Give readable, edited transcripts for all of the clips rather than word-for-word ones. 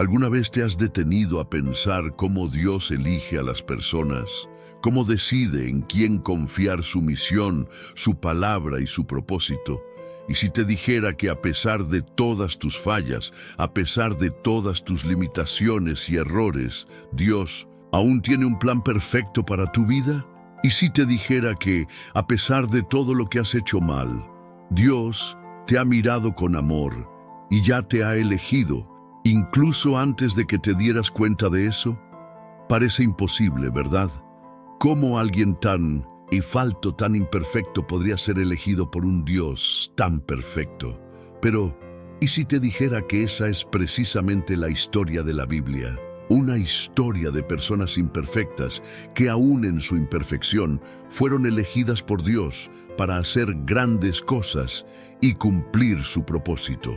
¿Alguna vez te has detenido a pensar cómo Dios elige a las personas? ¿Cómo decide en quién confiar su misión, su palabra y su propósito? Y si te dijera que a pesar de todas tus fallas, a pesar de todas tus limitaciones y errores, Dios aún tiene un plan perfecto para tu vida? ¿Y si te dijera que, a pesar de todo lo que has hecho mal, Dios te ha mirado con amor y ya te ha elegido, incluso antes de que te dieras cuenta de eso? Parece imposible, ¿verdad? ¿Cómo alguien tan falto, tan imperfecto podría ser elegido por un Dios tan perfecto? Pero, ¿y si te dijera que esa es precisamente la historia de la Biblia? Una historia de personas imperfectas que aún en su imperfección fueron elegidas por Dios para hacer grandes cosas y cumplir su propósito.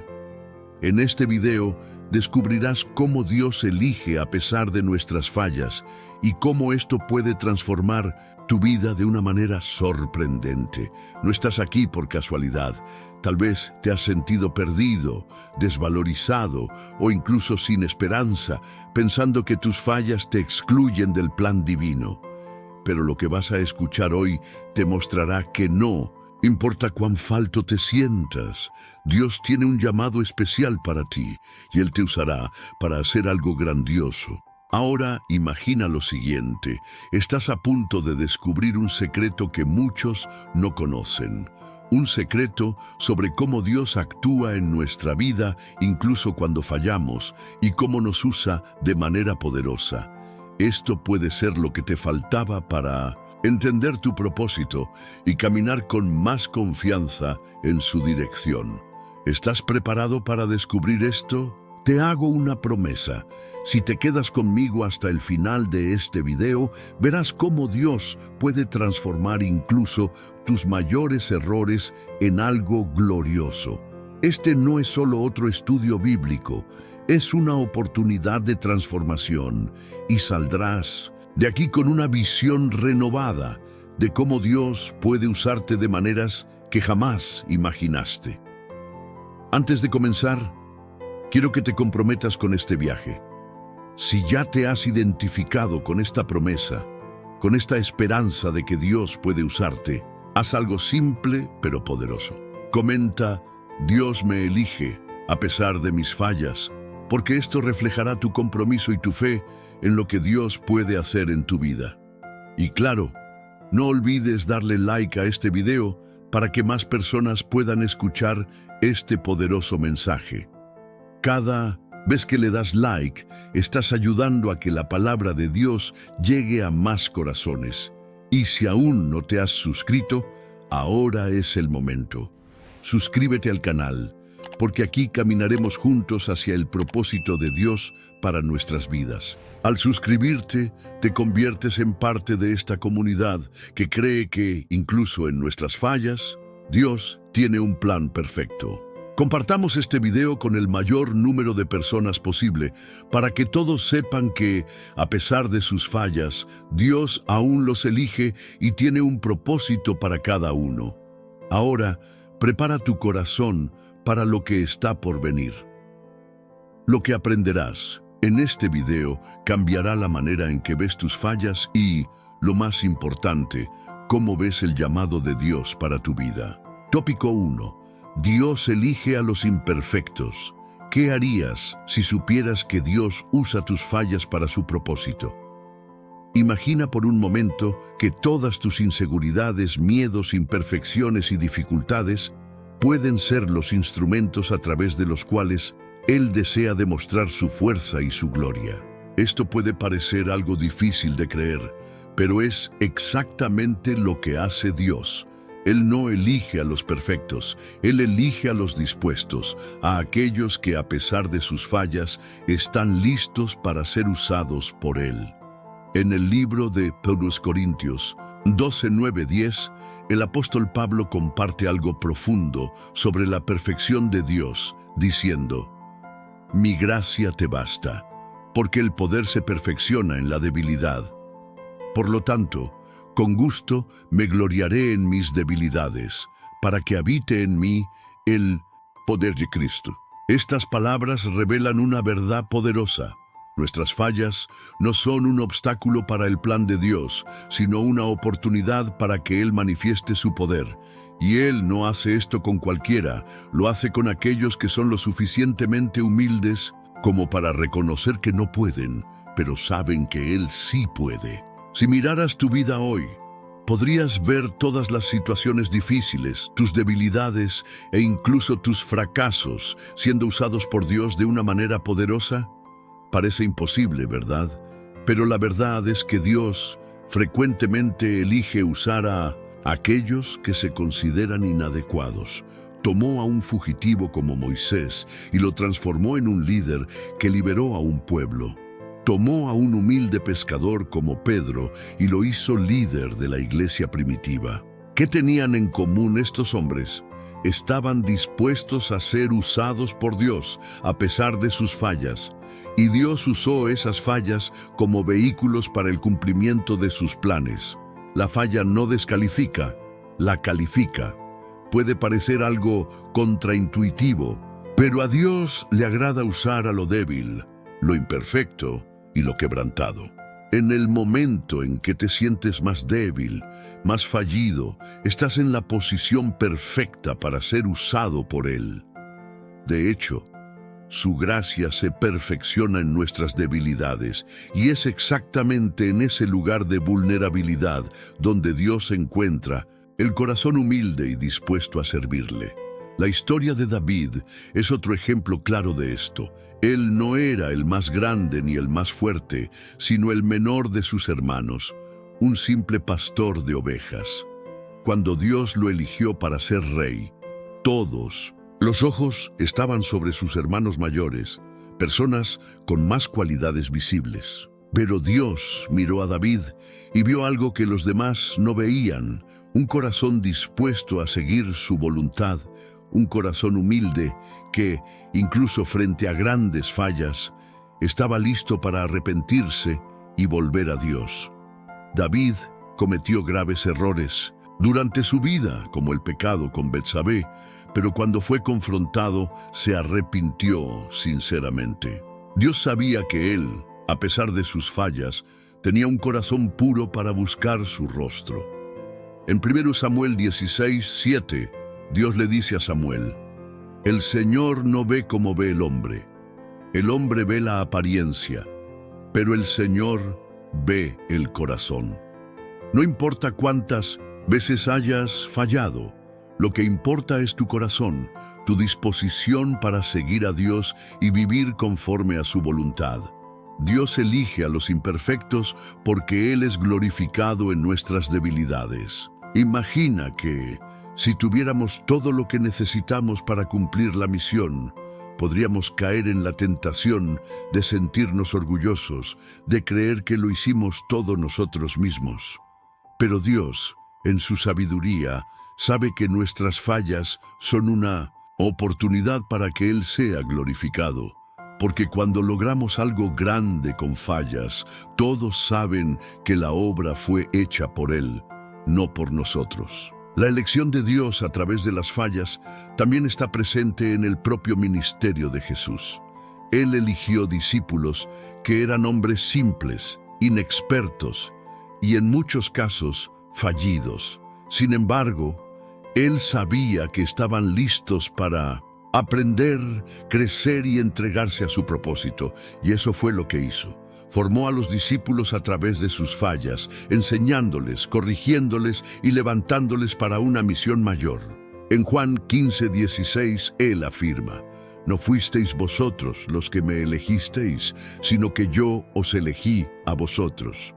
En este video descubrirás cómo Dios elige a pesar de nuestras fallas y cómo esto puede transformar tu vida de una manera sorprendente. No estás aquí por casualidad. Tal vez te has sentido perdido, desvalorizado o incluso sin esperanza, pensando que tus fallas te excluyen del plan divino. Pero lo que vas a escuchar hoy te mostrará que no importa cuán falto te sientas. Dios tiene un llamado especial para ti y Él te usará para hacer algo grandioso. Ahora imagina lo siguiente: estás a punto de descubrir un secreto que muchos no conocen. Un secreto sobre cómo Dios actúa en nuestra vida incluso cuando fallamos y cómo nos usa de manera poderosa. Esto puede ser lo que te faltaba para entender tu propósito y caminar con más confianza en su dirección. ¿Estás preparado para descubrir esto? Te hago una promesa. Si te quedas conmigo hasta el final de este video, verás cómo Dios puede transformar incluso tus mayores errores en algo glorioso. Este no es solo otro estudio bíblico, es una oportunidad de transformación y saldrás de aquí con una visión renovada de cómo Dios puede usarte de maneras que jamás imaginaste. Antes de comenzar, quiero que te comprometas con este viaje. Si ya te has identificado con esta promesa, con esta esperanza de que Dios puede usarte, haz algo simple pero poderoso. Comenta: Dios me elige a pesar de mis fallas, porque esto reflejará tu compromiso y tu fe en lo que Dios puede hacer en tu vida. Y claro, no olvides darle like a este video para que más personas puedan escuchar este poderoso mensaje. Cada vez que le das like, estás ayudando a que la palabra de Dios llegue a más corazones. Y si aún no te has suscrito, ahora es el momento. Suscríbete al canal, porque aquí caminaremos juntos hacia el propósito de Dios para nuestras vidas. Al suscribirte, te conviertes en parte de esta comunidad que cree que, incluso en nuestras fallas, Dios tiene un plan perfecto. Compartamos este video con el mayor número de personas posible para que todos sepan que, a pesar de sus fallas, Dios aún los elige y tiene un propósito para cada uno. Ahora, prepara tu corazón para lo que está por venir. Lo que aprenderás en este video cambiará la manera en que ves tus fallas y, lo más importante, cómo ves el llamado de Dios para tu vida. Tópico 1. Dios elige a los imperfectos. ¿Qué harías si supieras que Dios usa tus fallas para su propósito? Imagina por un momento que todas tus inseguridades, miedos, imperfecciones y dificultades pueden ser los instrumentos a través de los cuales Él desea demostrar su fuerza y su gloria. Esto puede parecer algo difícil de creer, pero es exactamente lo que hace Dios. Él no elige a los perfectos, Él elige a los dispuestos, a aquellos que a pesar de sus fallas están listos para ser usados por Él. En el libro de 2 Corintios 12, 9, 10, el apóstol Pablo comparte algo profundo sobre la perfección de Dios, diciendo: Mi gracia te basta, porque el poder se perfecciona en la debilidad. Por lo tanto, con gusto me gloriaré en mis debilidades, para que habite en mí el poder de Cristo. Estas palabras revelan una verdad poderosa. Nuestras fallas no son un obstáculo para el plan de Dios, sino una oportunidad para que Él manifieste su poder. Y Él no hace esto con cualquiera, lo hace con aquellos que son lo suficientemente humildes como para reconocer que no pueden, pero saben que Él sí puede. Si miraras tu vida hoy, podrías ver todas las situaciones difíciles, tus debilidades e incluso tus fracasos siendo usados por Dios de una manera poderosa. Parece imposible, ¿verdad? Pero la verdad es que Dios frecuentemente elige usar a aquellos que se consideran inadecuados. Tomó a un fugitivo como Moisés y lo transformó en un líder que liberó a un pueblo. Tomó a un humilde pescador como Pedro y lo hizo líder de la iglesia primitiva. ¿Qué tenían en común estos hombres? Estaban dispuestos a ser usados por Dios a pesar de sus fallas. Y Dios usó esas fallas como vehículos para el cumplimiento de sus planes. La falla no descalifica, la califica. Puede parecer algo contraintuitivo, pero a Dios le agrada usar a lo débil, lo imperfecto y lo quebrantado. En el momento en que te sientes más débil, más fallido, estás en la posición perfecta para ser usado por Él. De hecho, su gracia se perfecciona en nuestras debilidades, y es exactamente en ese lugar de vulnerabilidad donde Dios encuentra el corazón humilde y dispuesto a servirle. La historia de David es otro ejemplo claro de esto. Él no era el más grande ni el más fuerte, sino el menor de sus hermanos, un simple pastor de ovejas. Cuando Dios lo eligió para ser rey, todos los ojos estaban sobre sus hermanos mayores, personas con más cualidades visibles. Pero Dios miró a David y vio algo que los demás no veían, un corazón dispuesto a seguir su voluntad, un corazón humilde que, incluso frente a grandes fallas, estaba listo para arrepentirse y volver a Dios. David cometió graves errores durante su vida, como el pecado con Betsabé, pero cuando fue confrontado, se arrepintió sinceramente. Dios sabía que él, a pesar de sus fallas, tenía un corazón puro para buscar su rostro. En 1 Samuel 16:7, Dios le dice a Samuel: «El Señor no ve como ve el hombre ve la apariencia, pero el Señor ve el corazón». No importa cuántas veces hayas fallado, lo que importa es tu corazón, tu disposición para seguir a Dios y vivir conforme a su voluntad. Dios elige a los imperfectos porque Él es glorificado en nuestras debilidades. Imagina que, si tuviéramos todo lo que necesitamos para cumplir la misión, podríamos caer en la tentación de sentirnos orgullosos, de creer que lo hicimos todo nosotros mismos. Pero Dios, en su sabiduría, sabe que nuestras fallas son una oportunidad para que Él sea glorificado. Porque cuando logramos algo grande con fallas, todos saben que la obra fue hecha por Él, no por nosotros. La elección de Dios a través de las fallas también está presente en el propio ministerio de Jesús. Él eligió discípulos que eran hombres simples, inexpertos y en muchos casos fallidos. Sin embargo, Él sabía que estaban listos para aprender, crecer y entregarse a su propósito, y eso fue lo que hizo. Formó a los discípulos a través de sus fallas, enseñándoles, corrigiéndoles y levantándoles para una misión mayor. En Juan 15:16, Él afirma: «No fuisteis vosotros los que me elegisteis, sino que yo os elegí a vosotros».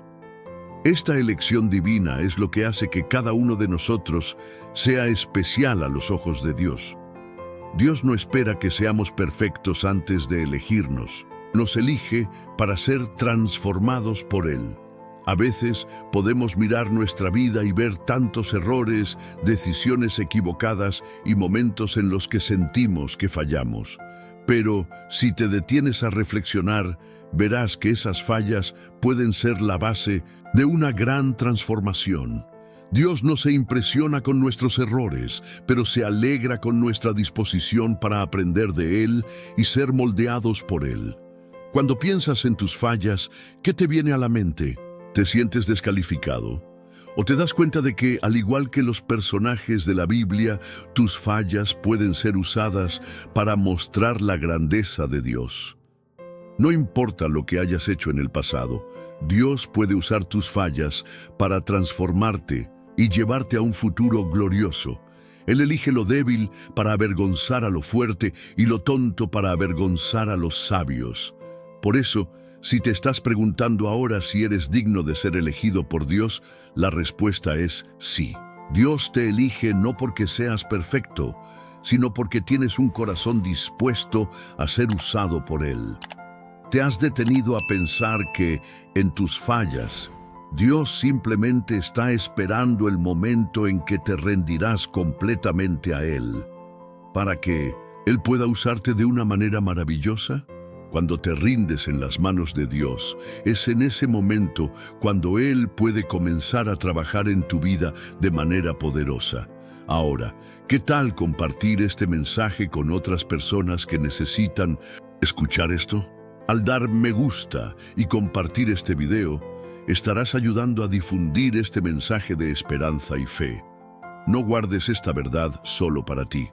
Esta elección divina es lo que hace que cada uno de nosotros sea especial a los ojos de Dios. Dios no espera que seamos perfectos antes de elegirnos. Nos elige para ser transformados por Él. A veces podemos mirar nuestra vida y ver tantos errores, decisiones equivocadas y momentos en los que sentimos que fallamos. Pero si te detienes a reflexionar, verás que esas fallas pueden ser la base de una gran transformación. Dios no se impresiona con nuestros errores, pero se alegra con nuestra disposición para aprender de Él y ser moldeados por Él. Cuando piensas en tus fallas, ¿qué te viene a la mente? ¿Te sientes descalificado? ¿O te das cuenta de que, al igual que los personajes de la Biblia, tus fallas pueden ser usadas para mostrar la grandeza de Dios? No importa lo que hayas hecho en el pasado, Dios puede usar tus fallas para transformarte y llevarte a un futuro glorioso. Él elige lo débil para avergonzar a lo fuerte y lo tonto para avergonzar a los sabios. Por eso, si te estás preguntando ahora si eres digno de ser elegido por Dios, la respuesta es sí. Dios te elige no porque seas perfecto, sino porque tienes un corazón dispuesto a ser usado por Él. ¿Te has detenido a pensar que, en tus fallas, Dios simplemente está esperando el momento en que te rendirás completamente a Él, para que Él pueda usarte de una manera maravillosa? Cuando te rindes en las manos de Dios, es en ese momento cuando Él puede comenzar a trabajar en tu vida de manera poderosa. Ahora, ¿qué tal compartir este mensaje con otras personas que necesitan escuchar esto? Al dar me gusta y compartir este video, estarás ayudando a difundir este mensaje de esperanza y fe. No guardes esta verdad solo para ti.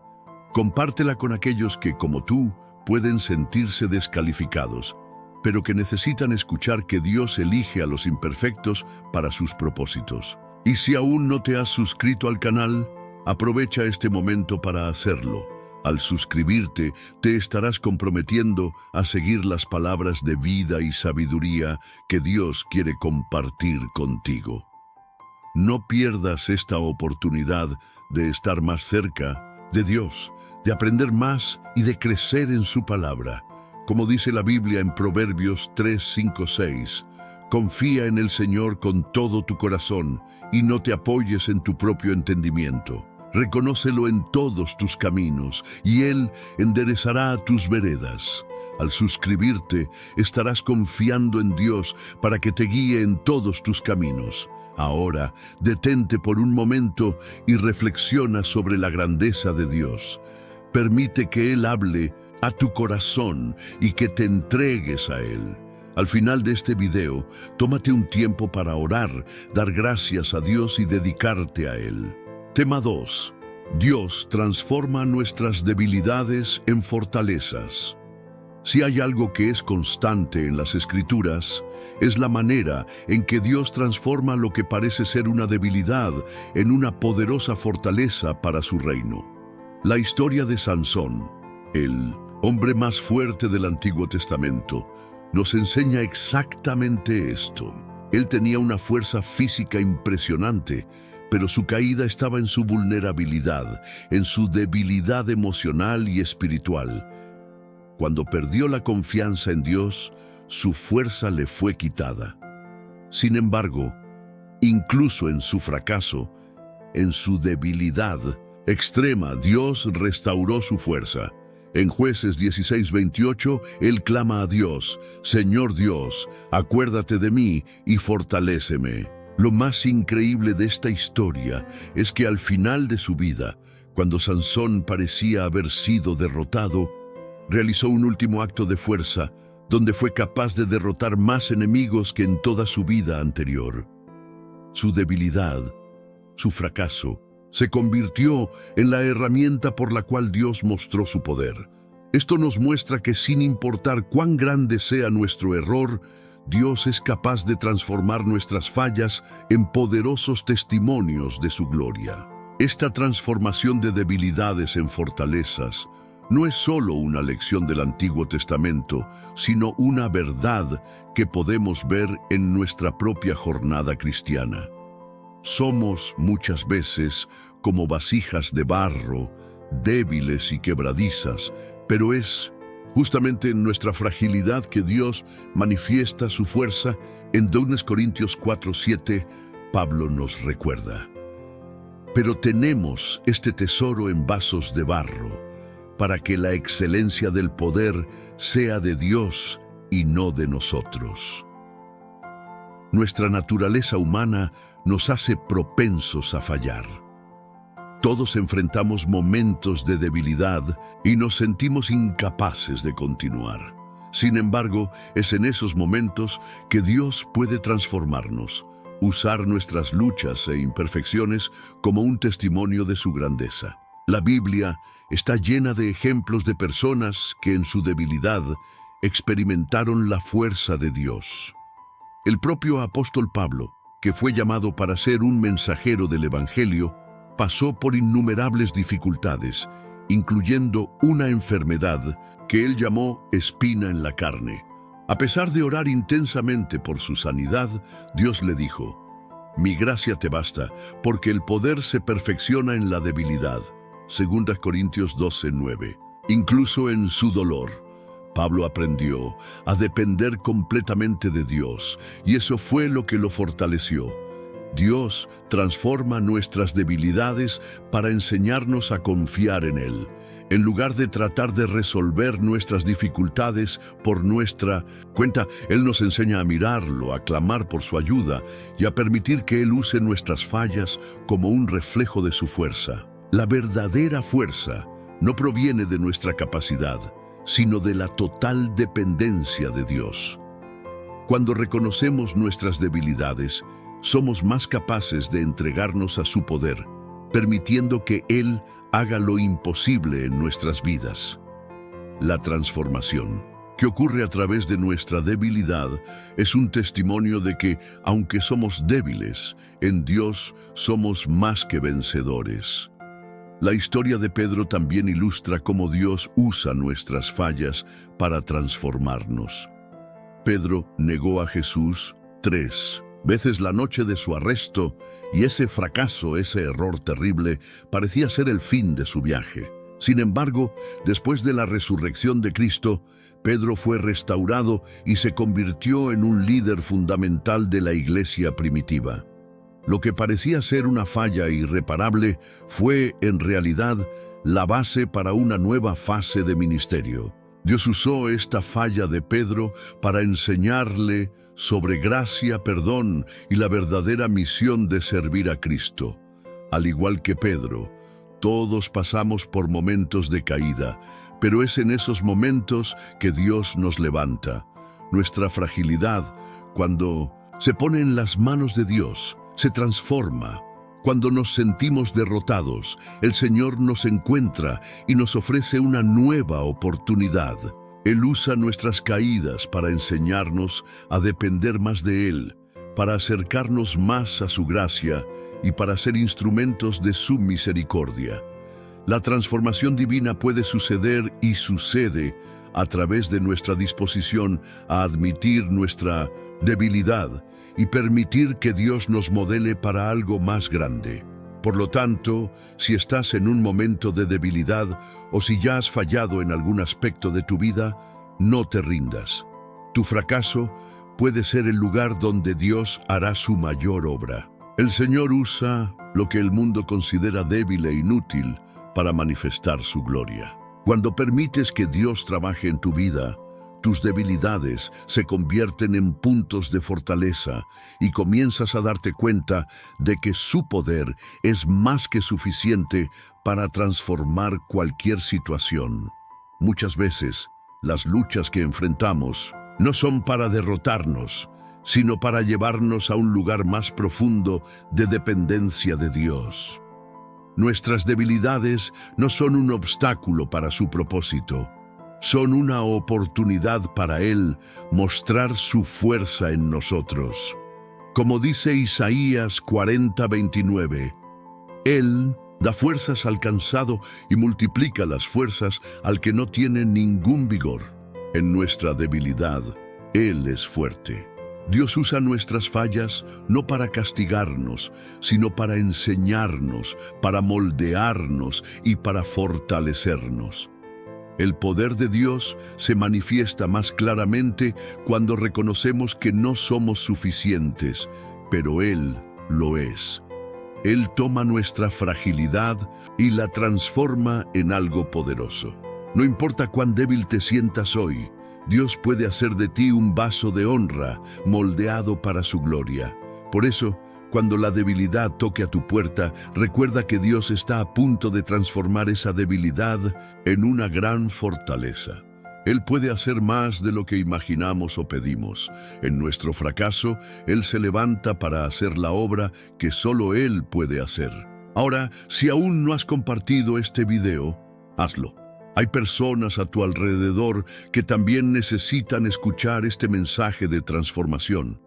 Compártela con aquellos que, como tú, pueden sentirse descalificados, pero que necesitan escuchar que Dios elige a los imperfectos para sus propósitos. Y si aún no te has suscrito al canal, aprovecha este momento para hacerlo. Al suscribirte, te estarás comprometiendo a seguir las palabras de vida y sabiduría que Dios quiere compartir contigo. No pierdas esta oportunidad de estar más cerca de Dios, de aprender más y de crecer en su palabra. Como dice la Biblia en Proverbios 3, 5, 6, confía en el Señor con todo tu corazón y no te apoyes en tu propio entendimiento. Reconócelo en todos tus caminos, y Él enderezará tus veredas. Al suscribirte, estarás confiando en Dios para que te guíe en todos tus caminos. Ahora, detente por un momento y reflexiona sobre la grandeza de Dios. Permite que Él hable a tu corazón y que te entregues a Él. Al final de este video, tómate un tiempo para orar, dar gracias a Dios y dedicarte a Él. Tema 2. Dios transforma nuestras debilidades en fortalezas. Si hay algo que es constante en las Escrituras, es la manera en que Dios transforma lo que parece ser una debilidad en una poderosa fortaleza para su reino. La historia de Sansón, el hombre más fuerte del Antiguo Testamento, nos enseña exactamente esto. Él tenía una fuerza física impresionante, pero su caída estaba en su vulnerabilidad, en su debilidad emocional y espiritual. Cuando perdió la confianza en Dios, su fuerza le fue quitada. Sin embargo, incluso en su fracaso, en su debilidad extrema, Dios restauró su fuerza. En Jueces 16:28, él clama a Dios: Señor Dios, acuérdate de mí y fortaléceme. Lo más increíble de esta historia es que al final de su vida, cuando Sansón parecía haber sido derrotado, realizó un último acto de fuerza, donde fue capaz de derrotar más enemigos que en toda su vida anterior. Su debilidad, su fracaso, se convirtió en la herramienta por la cual Dios mostró su poder. Esto nos muestra que sin importar cuán grande sea nuestro error, Dios es capaz de transformar nuestras fallas en poderosos testimonios de su gloria. Esta transformación de debilidades en fortalezas no es solo una lección del Antiguo Testamento, sino una verdad que podemos ver en nuestra propia jornada cristiana. Somos muchas veces como vasijas de barro, débiles y quebradizas, pero es justamente en nuestra fragilidad que Dios manifiesta su fuerza. En 2 Corintios 4:7, Pablo nos recuerda: pero tenemos este tesoro en vasos de barro, para que la excelencia del poder sea de Dios y no de nosotros. Nuestra naturaleza humana nos hace propensos a fallar. Todos enfrentamos momentos de debilidad y nos sentimos incapaces de continuar. Sin embargo, es en esos momentos que Dios puede transformarnos, usar nuestras luchas e imperfecciones como un testimonio de su grandeza. La Biblia está llena de ejemplos de personas que en su debilidad experimentaron la fuerza de Dios. El propio apóstol Pablo, que fue llamado para ser un mensajero del Evangelio, pasó por innumerables dificultades, incluyendo una enfermedad que él llamó espina en la carne. A pesar de orar intensamente por su sanidad, Dios le dijo: «Mi gracia te basta, porque el poder se perfecciona en la debilidad». 2 Corintios 12:9. Incluso en su dolor, Pablo aprendió a depender completamente de Dios, y eso fue lo que lo fortaleció. Dios transforma nuestras debilidades para enseñarnos a confiar en Él. En lugar de tratar de resolver nuestras dificultades por nuestra cuenta, Él nos enseña a mirarlo, a clamar por su ayuda y a permitir que Él use nuestras fallas como un reflejo de su fuerza. La verdadera fuerza no proviene de nuestra capacidad, sino de la total dependencia de Dios. Cuando reconocemos nuestras debilidades, somos más capaces de entregarnos a su poder, permitiendo que Él haga lo imposible en nuestras vidas. La transformación, que ocurre a través de nuestra debilidad, es un testimonio de que, aunque somos débiles, en Dios somos más que vencedores. La historia de Pedro también ilustra cómo Dios usa nuestras fallas para transformarnos. Pedro negó a Jesús 3 veces la noche de su arresto, y ese fracaso, ese error terrible, parecía ser el fin de su viaje. Sin embargo, después de la resurrección de Cristo, Pedro fue restaurado y se convirtió en un líder fundamental de la iglesia primitiva. Lo que parecía ser una falla irreparable fue, en realidad, la base para una nueva fase de ministerio. Dios usó esta falla de Pedro para enseñarle sobre gracia, perdón y la verdadera misión de servir a Cristo. Al igual que Pedro, todos pasamos por momentos de caída, pero es en esos momentos que Dios nos levanta. Nuestra fragilidad, cuando se pone en las manos de Dios, se transforma. Cuando nos sentimos derrotados, el Señor nos encuentra y nos ofrece una nueva oportunidad. Él usa nuestras caídas para enseñarnos a depender más de Él, para acercarnos más a su gracia y para ser instrumentos de su misericordia. La transformación divina puede suceder y sucede a través de nuestra disposición a admitir nuestra debilidad y permitir que Dios nos modele para algo más grande. Por lo tanto, si estás en un momento de debilidad o si ya has fallado en algún aspecto de tu vida, no te rindas. Tu fracaso puede ser el lugar donde Dios hará su mayor obra. El Señor usa lo que el mundo considera débil e inútil para manifestar su gloria. Cuando permites que Dios trabaje en tu vida, tus debilidades se convierten en puntos de fortaleza y comienzas a darte cuenta de que su poder es más que suficiente para transformar cualquier situación. Muchas veces, las luchas que enfrentamos no son para derrotarnos, sino para llevarnos a un lugar más profundo de dependencia de Dios. Nuestras debilidades no son un obstáculo para su propósito, son una oportunidad para Él mostrar su fuerza en nosotros. Como dice Isaías 40:29, Él da fuerzas al cansado y multiplica las fuerzas al que no tiene ningún vigor. En nuestra debilidad, Él es fuerte. Dios usa nuestras fallas no para castigarnos, sino para enseñarnos, para moldearnos y para fortalecernos. El poder de Dios se manifiesta más claramente cuando reconocemos que no somos suficientes, pero Él lo es. Él toma nuestra fragilidad y la transforma en algo poderoso. No importa cuán débil te sientas hoy, Dios puede hacer de ti un vaso de honra, moldeado para su gloria. Por eso, cuando la debilidad toque a tu puerta, recuerda que Dios está a punto de transformar esa debilidad en una gran fortaleza. Él puede hacer más de lo que imaginamos o pedimos. En nuestro fracaso, Él se levanta para hacer la obra que solo Él puede hacer. Ahora, si aún no has compartido este video, hazlo. Hay personas a tu alrededor que también necesitan escuchar este mensaje de transformación.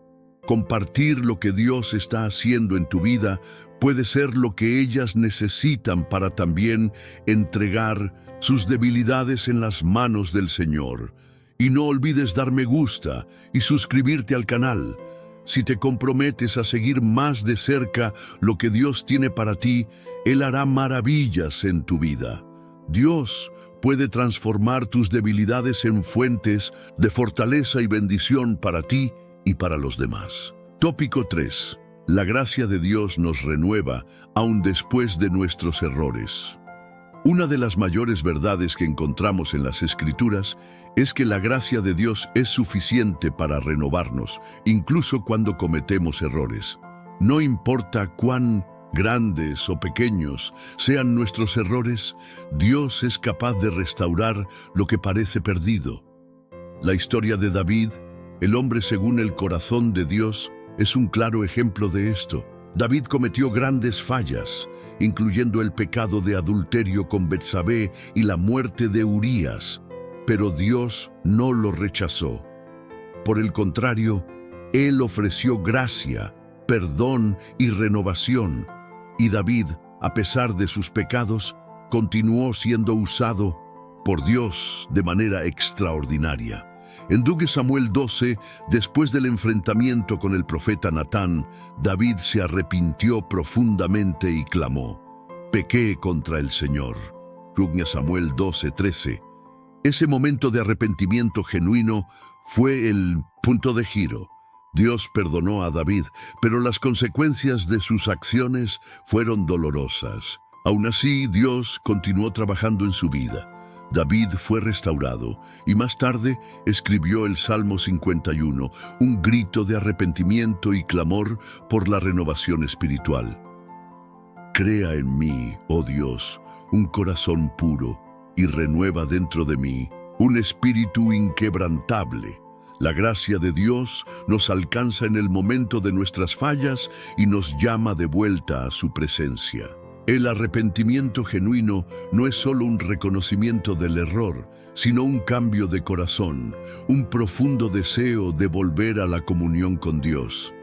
Compartir lo que Dios está haciendo en tu vida puede ser lo que ellas necesitan para también entregar sus debilidades en las manos del Señor. Y no olvides dar me gusta y suscribirte al canal. Si te comprometes a seguir más de cerca lo que Dios tiene para ti, Él hará maravillas en tu vida. Dios puede transformar tus debilidades en fuentes de fortaleza y bendición para ti y para los demás. Tópico 3. La gracia de Dios nos renueva aun después de nuestros errores. Una de las mayores verdades que encontramos en las Escrituras es que la gracia de Dios es suficiente para renovarnos, incluso cuando cometemos errores. No importa cuán grandes o pequeños sean nuestros errores, Dios es capaz de restaurar lo que parece perdido. La historia de David, el hombre según el corazón de Dios, es un claro ejemplo de esto. David cometió grandes fallas, incluyendo el pecado de adulterio con Betsabé y la muerte de Urías, pero Dios no lo rechazó. Por el contrario, Él ofreció gracia, perdón y renovación, y David, a pesar de sus pecados, continuó siendo usado por Dios de manera extraordinaria. En 2 Samuel 12, después del enfrentamiento con el profeta Natán, David se arrepintió profundamente y clamó: «Pequé contra el Señor». 2 Samuel 12:13. Ese momento de arrepentimiento genuino fue el punto de giro. Dios perdonó a David, pero las consecuencias de sus acciones fueron dolorosas. Aún así, Dios continuó trabajando en su vida. David fue restaurado y más tarde escribió el Salmo 51, un grito de arrepentimiento y clamor por la renovación espiritual. Crea en mí, oh Dios, un corazón puro y renueva dentro de mí un espíritu inquebrantable. La gracia de Dios nos alcanza en el momento de nuestras fallas y nos llama de vuelta a su presencia. El arrepentimiento genuino no es solo un reconocimiento del error, sino un cambio de corazón, un profundo deseo de volver a la comunión con Dios.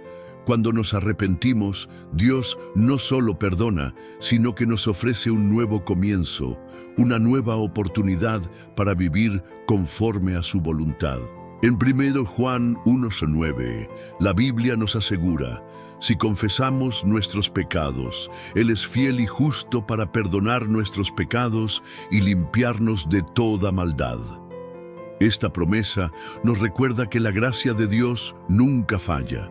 Cuando nos arrepentimos, Dios no solo perdona, sino que nos ofrece un nuevo comienzo, una nueva oportunidad para vivir conforme a su voluntad. En 1 Juan 1:9, la Biblia nos asegura: si confesamos nuestros pecados, Él es fiel y justo para perdonar nuestros pecados y limpiarnos de toda maldad. Esta promesa nos recuerda que la gracia de Dios nunca falla.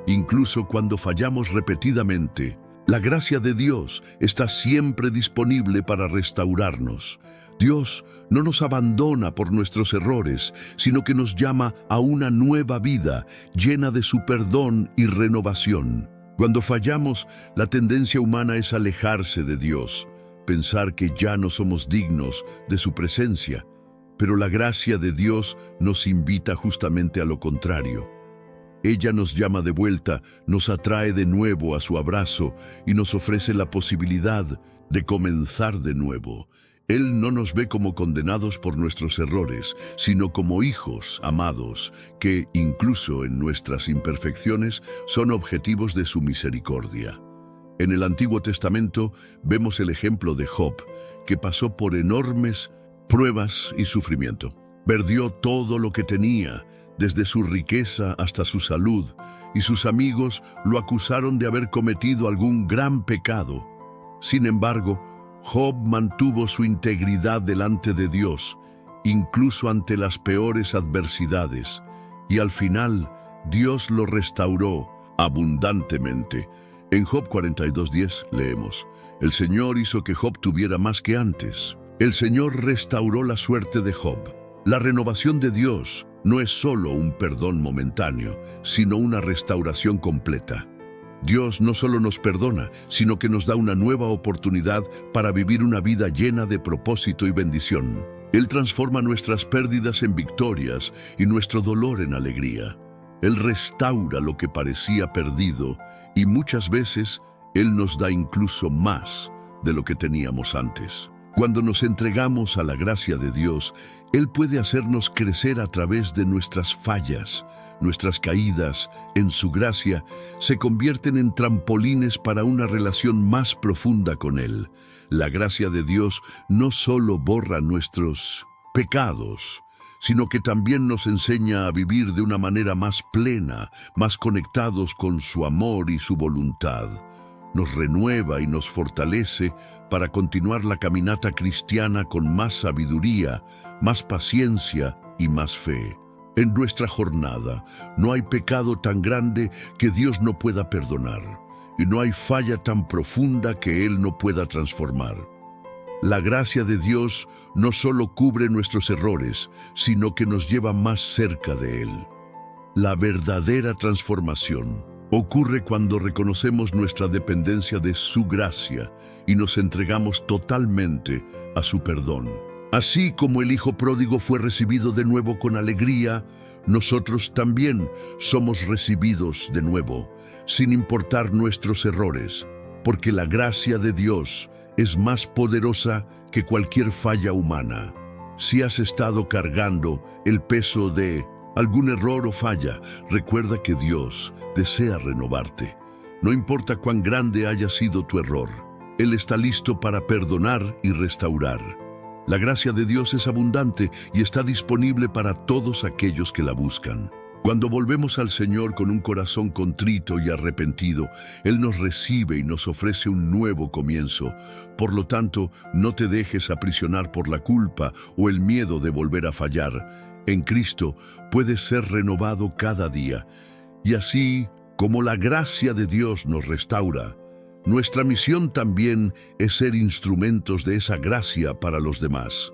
Incluso cuando fallamos repetidamente, la gracia de Dios está siempre disponible para restaurarnos. Dios no nos abandona por nuestros errores, sino que nos llama a una nueva vida llena de su perdón y renovación. Cuando fallamos, la tendencia humana es alejarse de Dios, pensar que ya no somos dignos de su presencia. Pero la gracia de Dios nos invita justamente a lo contrario. Ella nos llama de vuelta, nos atrae de nuevo a su abrazo y nos ofrece la posibilidad de comenzar de nuevo. Él no nos ve como condenados por nuestros errores, sino como hijos amados, que, incluso en nuestras imperfecciones, son objetivos de su misericordia. En el Antiguo Testamento vemos el ejemplo de Job, que pasó por enormes pruebas y sufrimiento. Perdió todo lo que tenía, desde su riqueza hasta su salud, y sus amigos lo acusaron de haber cometido algún gran pecado. Sin embargo, Job mantuvo su integridad delante de Dios, incluso ante las peores adversidades, y al final Dios lo restauró abundantemente. En Job 42:10 leemos: «El Señor hizo que Job tuviera más que antes». El Señor restauró la suerte de Job. La renovación de Dios no es solo un perdón momentáneo, sino una restauración completa. Dios no solo nos perdona, sino que nos da una nueva oportunidad para vivir una vida llena de propósito y bendición. Él transforma nuestras pérdidas en victorias y nuestro dolor en alegría. Él restaura lo que parecía perdido y muchas veces Él nos da incluso más de lo que teníamos antes. Cuando nos entregamos a la gracia de Dios, Él puede hacernos crecer a través de nuestras fallas. Nuestras caídas, en su gracia, se convierten en trampolines para una relación más profunda con Él. La gracia de Dios no solo borra nuestros pecados, sino que también nos enseña a vivir de una manera más plena, más conectados con su amor y su voluntad. Nos renueva y nos fortalece para continuar la caminata cristiana con más sabiduría, más paciencia y más fe. En nuestra jornada no hay pecado tan grande que Dios no pueda perdonar, y no hay falla tan profunda que Él no pueda transformar. La gracia de Dios no solo cubre nuestros errores, sino que nos lleva más cerca de Él. La verdadera transformación ocurre cuando reconocemos nuestra dependencia de su gracia y nos entregamos totalmente a su perdón. Así como el hijo pródigo fue recibido de nuevo con alegría, nosotros también somos recibidos de nuevo, sin importar nuestros errores, porque la gracia de Dios es más poderosa que cualquier falla humana. Si has estado cargando el peso de algún error o falla, recuerda que Dios desea renovarte. No importa cuán grande haya sido tu error, Él está listo para perdonar y restaurar. La gracia de Dios es abundante y está disponible para todos aquellos que la buscan. Cuando volvemos al Señor con un corazón contrito y arrepentido, Él nos recibe y nos ofrece un nuevo comienzo. Por lo tanto, no te dejes aprisionar por la culpa o el miedo de volver a fallar. En Cristo puedes ser renovado cada día. Y así como la gracia de Dios nos restaura, nuestra misión también es ser instrumentos de esa gracia para los demás.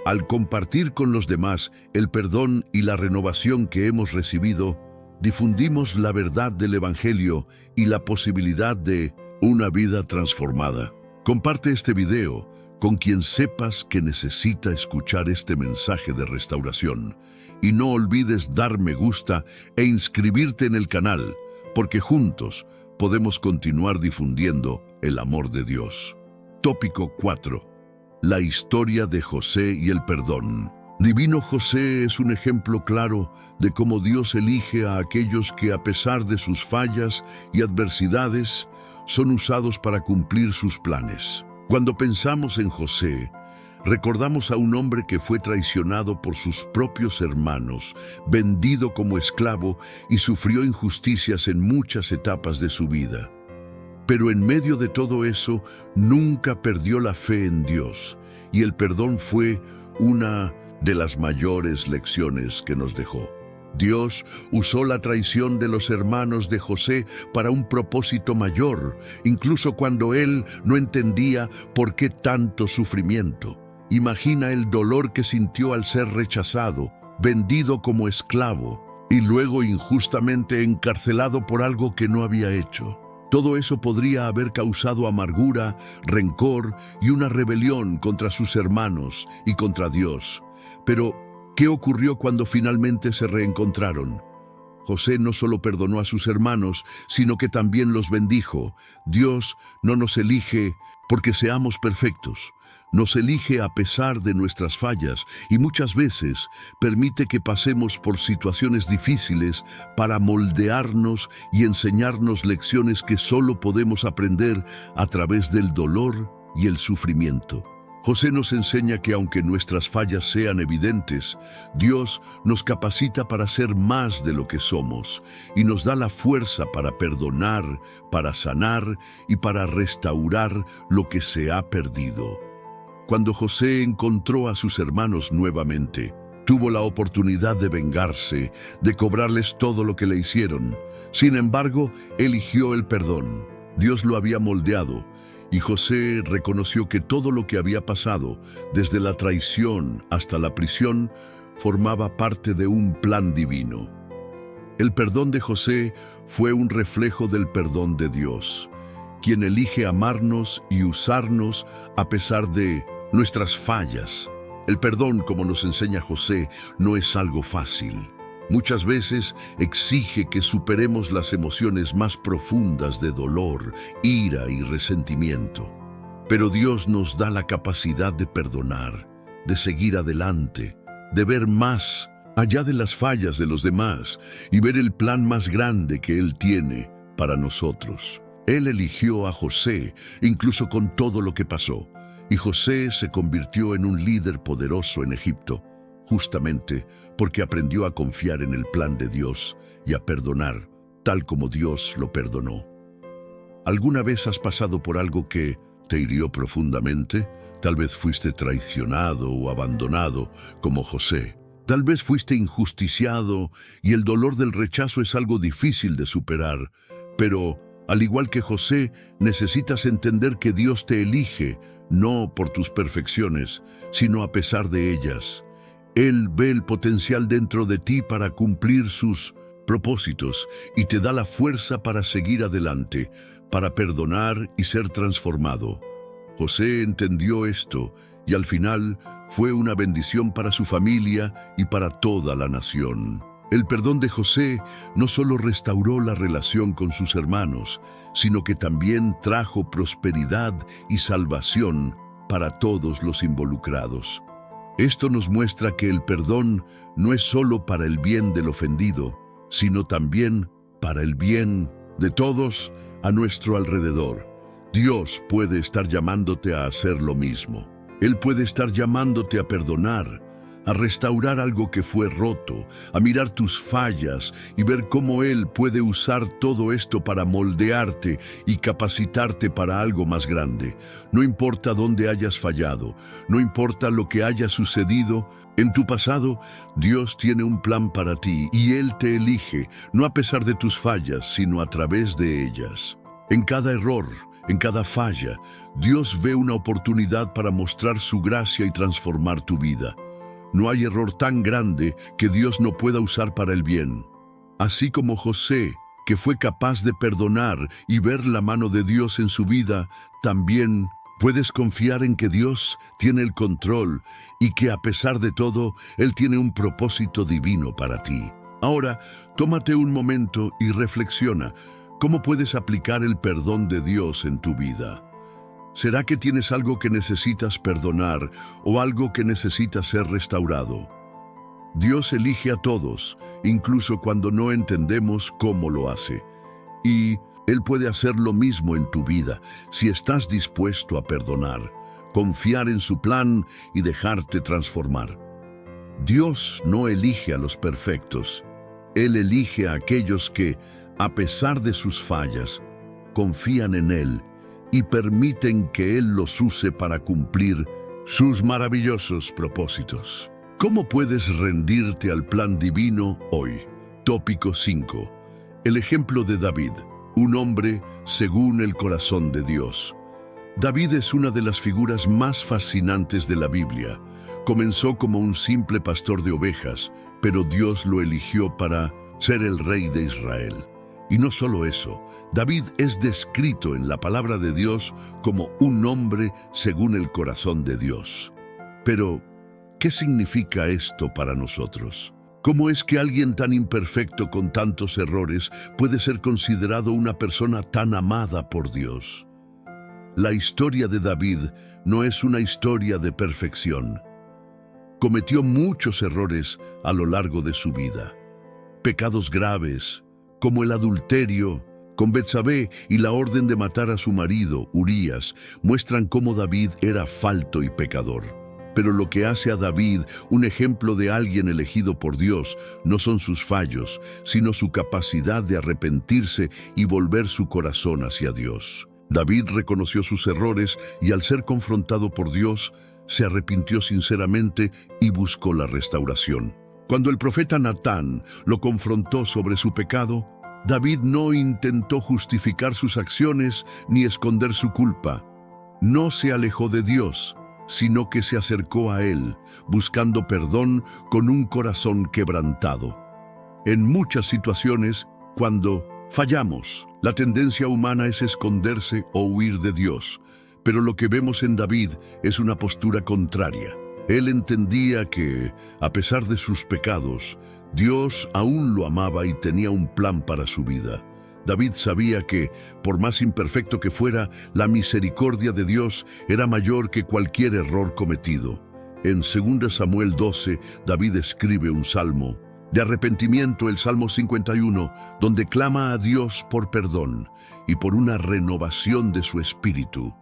Al compartir con los demás el perdón y la renovación que hemos recibido, difundimos la verdad del Evangelio y la posibilidad de una vida transformada. Comparte este video con quien sepas que necesita escuchar este mensaje de restauración. Y no olvides dar me gusta e inscribirte en el canal, porque juntos podemos continuar difundiendo el amor de Dios. Tópico 4. La historia de José y el perdón. Divino José es un ejemplo claro de cómo Dios elige a aquellos que, a pesar de sus fallas y adversidades, son usados para cumplir sus planes. Cuando pensamos en José, recordamos a un hombre que fue traicionado por sus propios hermanos, vendido como esclavo y sufrió injusticias en muchas etapas de su vida. Pero en medio de todo eso, nunca perdió la fe en Dios, y el perdón fue una de las mayores lecciones que nos dejó. Dios usó la traición de los hermanos de José para un propósito mayor, incluso cuando él no entendía por qué tanto sufrimiento. Imagina el dolor que sintió al ser rechazado, vendido como esclavo y luego injustamente encarcelado por algo que no había hecho. Todo eso podría haber causado amargura, rencor y una rebelión contra sus hermanos y contra Dios. Pero, ¿qué ocurrió cuando finalmente se reencontraron? José no solo perdonó a sus hermanos, sino que también los bendijo. Dios no nos elige porque seamos perfectos. Nos elige a pesar de nuestras fallas y muchas veces permite que pasemos por situaciones difíciles para moldearnos y enseñarnos lecciones que solo podemos aprender a través del dolor y el sufrimiento. José nos enseña que aunque nuestras fallas sean evidentes, Dios nos capacita para ser más de lo que somos y nos da la fuerza para perdonar, para sanar y para restaurar lo que se ha perdido. Cuando José encontró a sus hermanos nuevamente, tuvo la oportunidad de vengarse, de cobrarles todo lo que le hicieron. Sin embargo, eligió el perdón. Dios lo había moldeado Y José reconoció que todo lo que había pasado, desde la traición hasta la prisión, formaba parte de un plan divino. El perdón de José fue un reflejo del perdón de Dios, quien elige amarnos y usarnos a pesar de nuestras fallas. El perdón, como nos enseña José, no es algo fácil. Muchas veces exige que superemos las emociones más profundas de dolor, ira y resentimiento. Pero Dios nos da la capacidad de perdonar, de seguir adelante, de ver más allá de las fallas de los demás y ver el plan más grande que Él tiene para nosotros. Él eligió a José, incluso con todo lo que pasó, y José se convirtió en un líder poderoso en Egipto, justamente porque aprendió a confiar en el plan de Dios y a perdonar, tal como Dios lo perdonó. ¿Alguna vez has pasado por algo que te hirió profundamente? Tal vez fuiste traicionado o abandonado, como José. Tal vez fuiste injusticiado y el dolor del rechazo es algo difícil de superar, pero al igual que José, necesitas entender que Dios te elige, no por tus perfecciones, sino a pesar de ellas. Él ve el potencial dentro de ti para cumplir sus propósitos y te da la fuerza para seguir adelante, para perdonar y ser transformado. José entendió esto y al final fue una bendición para su familia y para toda la nación. El perdón de José no solo restauró la relación con sus hermanos, sino que también trajo prosperidad y salvación para todos los involucrados. Esto nos muestra que el perdón no es solo para el bien del ofendido, sino también para el bien de todos a nuestro alrededor. Dios puede estar llamándote a hacer lo mismo. Él puede estar llamándote a perdonar, a restaurar algo que fue roto, a mirar tus fallas y ver cómo Él puede usar todo esto para moldearte y capacitarte para algo más grande. No importa dónde hayas fallado, no importa lo que haya sucedido en tu pasado, Dios tiene un plan para ti y Él te elige, no a pesar de tus fallas, sino a través de ellas. En cada error, en cada falla, Dios ve una oportunidad para mostrar su gracia y transformar tu vida. No hay error tan grande que Dios no pueda usar para el bien. Así como José, que fue capaz de perdonar y ver la mano de Dios en su vida, también puedes confiar en que Dios tiene el control y que a pesar de todo, Él tiene un propósito divino para ti. Ahora, tómate un momento y reflexiona. ¿Cómo puedes aplicar el perdón de Dios en tu vida? ¿Será que tienes algo que necesitas perdonar o algo que necesita ser restaurado? Dios elige a todos, incluso cuando no entendemos cómo lo hace. Y Él puede hacer lo mismo en tu vida si estás dispuesto a perdonar, confiar en su plan y dejarte transformar. Dios no elige a los perfectos. Él elige a aquellos que, a pesar de sus fallas, confían en Él y permiten que Él los use para cumplir sus maravillosos propósitos. ¿Cómo puedes rendirte al plan divino hoy? Tópico 5. El ejemplo de David, un hombre según el corazón de Dios. David es una de las figuras más fascinantes de la Biblia. Comenzó como un simple pastor de ovejas, pero Dios lo eligió para ser el rey de Israel. Y no solo eso, David es descrito en la palabra de Dios como un hombre según el corazón de Dios. Pero, ¿qué significa esto para nosotros? ¿Cómo es que alguien tan imperfecto con tantos errores puede ser considerado una persona tan amada por Dios? La historia de David no es una historia de perfección. Cometió muchos errores a lo largo de su vida. Pecados graves, como el adulterio con Betsabé y la orden de matar a su marido, Urías, muestran cómo David era falto y pecador. Pero lo que hace a David un ejemplo de alguien elegido por Dios no son sus fallos, sino su capacidad de arrepentirse y volver su corazón hacia Dios. David reconoció sus errores y al ser confrontado por Dios, se arrepintió sinceramente y buscó la restauración. Cuando el profeta Natán lo confrontó sobre su pecado, David no intentó justificar sus acciones ni esconder su culpa. no se alejó de Dios, sino que se acercó a Él, buscando perdón con un corazón quebrantado. En muchas situaciones, cuando fallamos, la tendencia humana es esconderse o huir de Dios, pero lo que vemos en David es una postura contraria. Él entendía que, a pesar de sus pecados, Dios aún lo amaba y tenía un plan para su vida. David sabía que, por más imperfecto que fuera, la misericordia de Dios era mayor que cualquier error cometido. En 2 Samuel 12, David escribe un salmo de arrepentimiento, el Salmo 51, donde clama a Dios por perdón y por una renovación de su espíritu.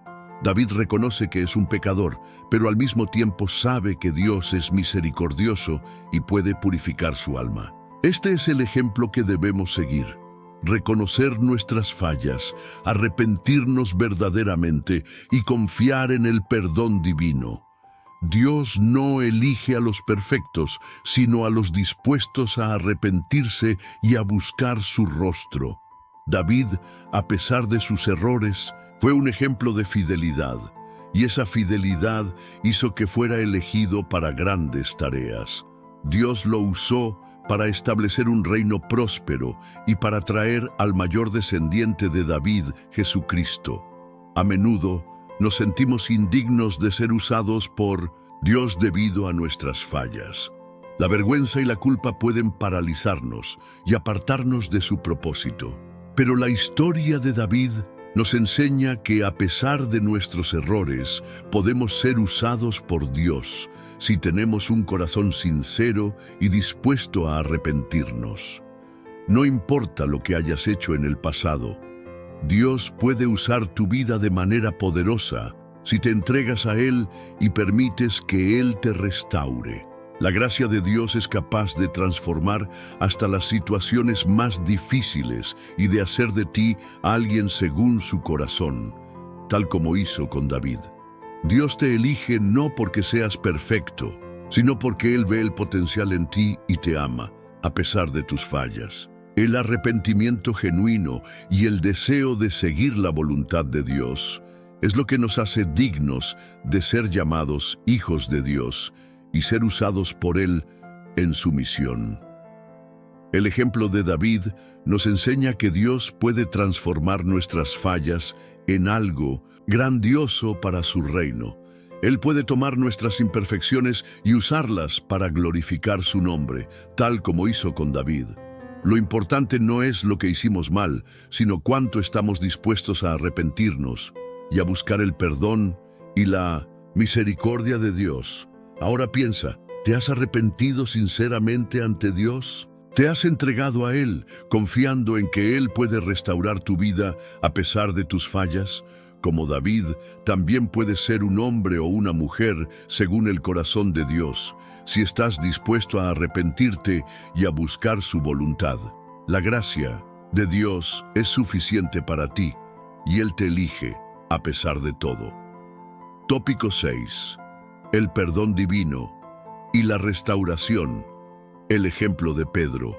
David reconoce que es un pecador, pero al mismo tiempo sabe que Dios es misericordioso y puede purificar su alma. Este es el ejemplo que debemos seguir. Reconocer nuestras fallas, arrepentirnos verdaderamente y confiar en el perdón divino. Dios no elige a los perfectos, sino a los dispuestos a arrepentirse y a buscar su rostro. David, a pesar de sus errores, fue un ejemplo de fidelidad, y esa fidelidad hizo que fuera elegido para grandes tareas. Dios lo usó para establecer un reino próspero y para traer al mayor descendiente de David, Jesucristo. A menudo nos sentimos indignos de ser usados por Dios debido a nuestras fallas. La vergüenza y la culpa pueden paralizarnos y apartarnos de su propósito. Pero la historia de David nos enseña que a pesar de nuestros errores, podemos ser usados por Dios si tenemos un corazón sincero y dispuesto a arrepentirnos. No importa lo que hayas hecho en el pasado, Dios puede usar tu vida de manera poderosa si te entregas a Él y permites que Él te restaure. La gracia de Dios es capaz de transformar hasta las situaciones más difíciles y de hacer de ti alguien según su corazón, tal como hizo con David. Dios te elige no porque seas perfecto, sino porque Él ve el potencial en ti y te ama, a pesar de tus fallas. El arrepentimiento genuino y el deseo de seguir la voluntad de Dios es lo que nos hace dignos de ser llamados hijos de Dios y ser usados por Él en su misión. El ejemplo de David nos enseña que Dios puede transformar nuestras fallas en algo grandioso para su reino. Él puede tomar nuestras imperfecciones y usarlas para glorificar su nombre, tal como hizo con David. Lo importante no es lo que hicimos mal, sino cuánto estamos dispuestos a arrepentirnos y a buscar el perdón y la misericordia de Dios. Ahora piensa, ¿te has arrepentido sinceramente ante Dios? ¿Te has entregado a Él, confiando en que Él puede restaurar tu vida a pesar de tus fallas? Como David, también puedes ser un hombre o una mujer según el corazón de Dios, si estás dispuesto a arrepentirte y a buscar su voluntad. La gracia de Dios es suficiente para ti, y Él te elige a pesar de todo. Tópico 6. El perdón divino y la restauración. El ejemplo de Pedro.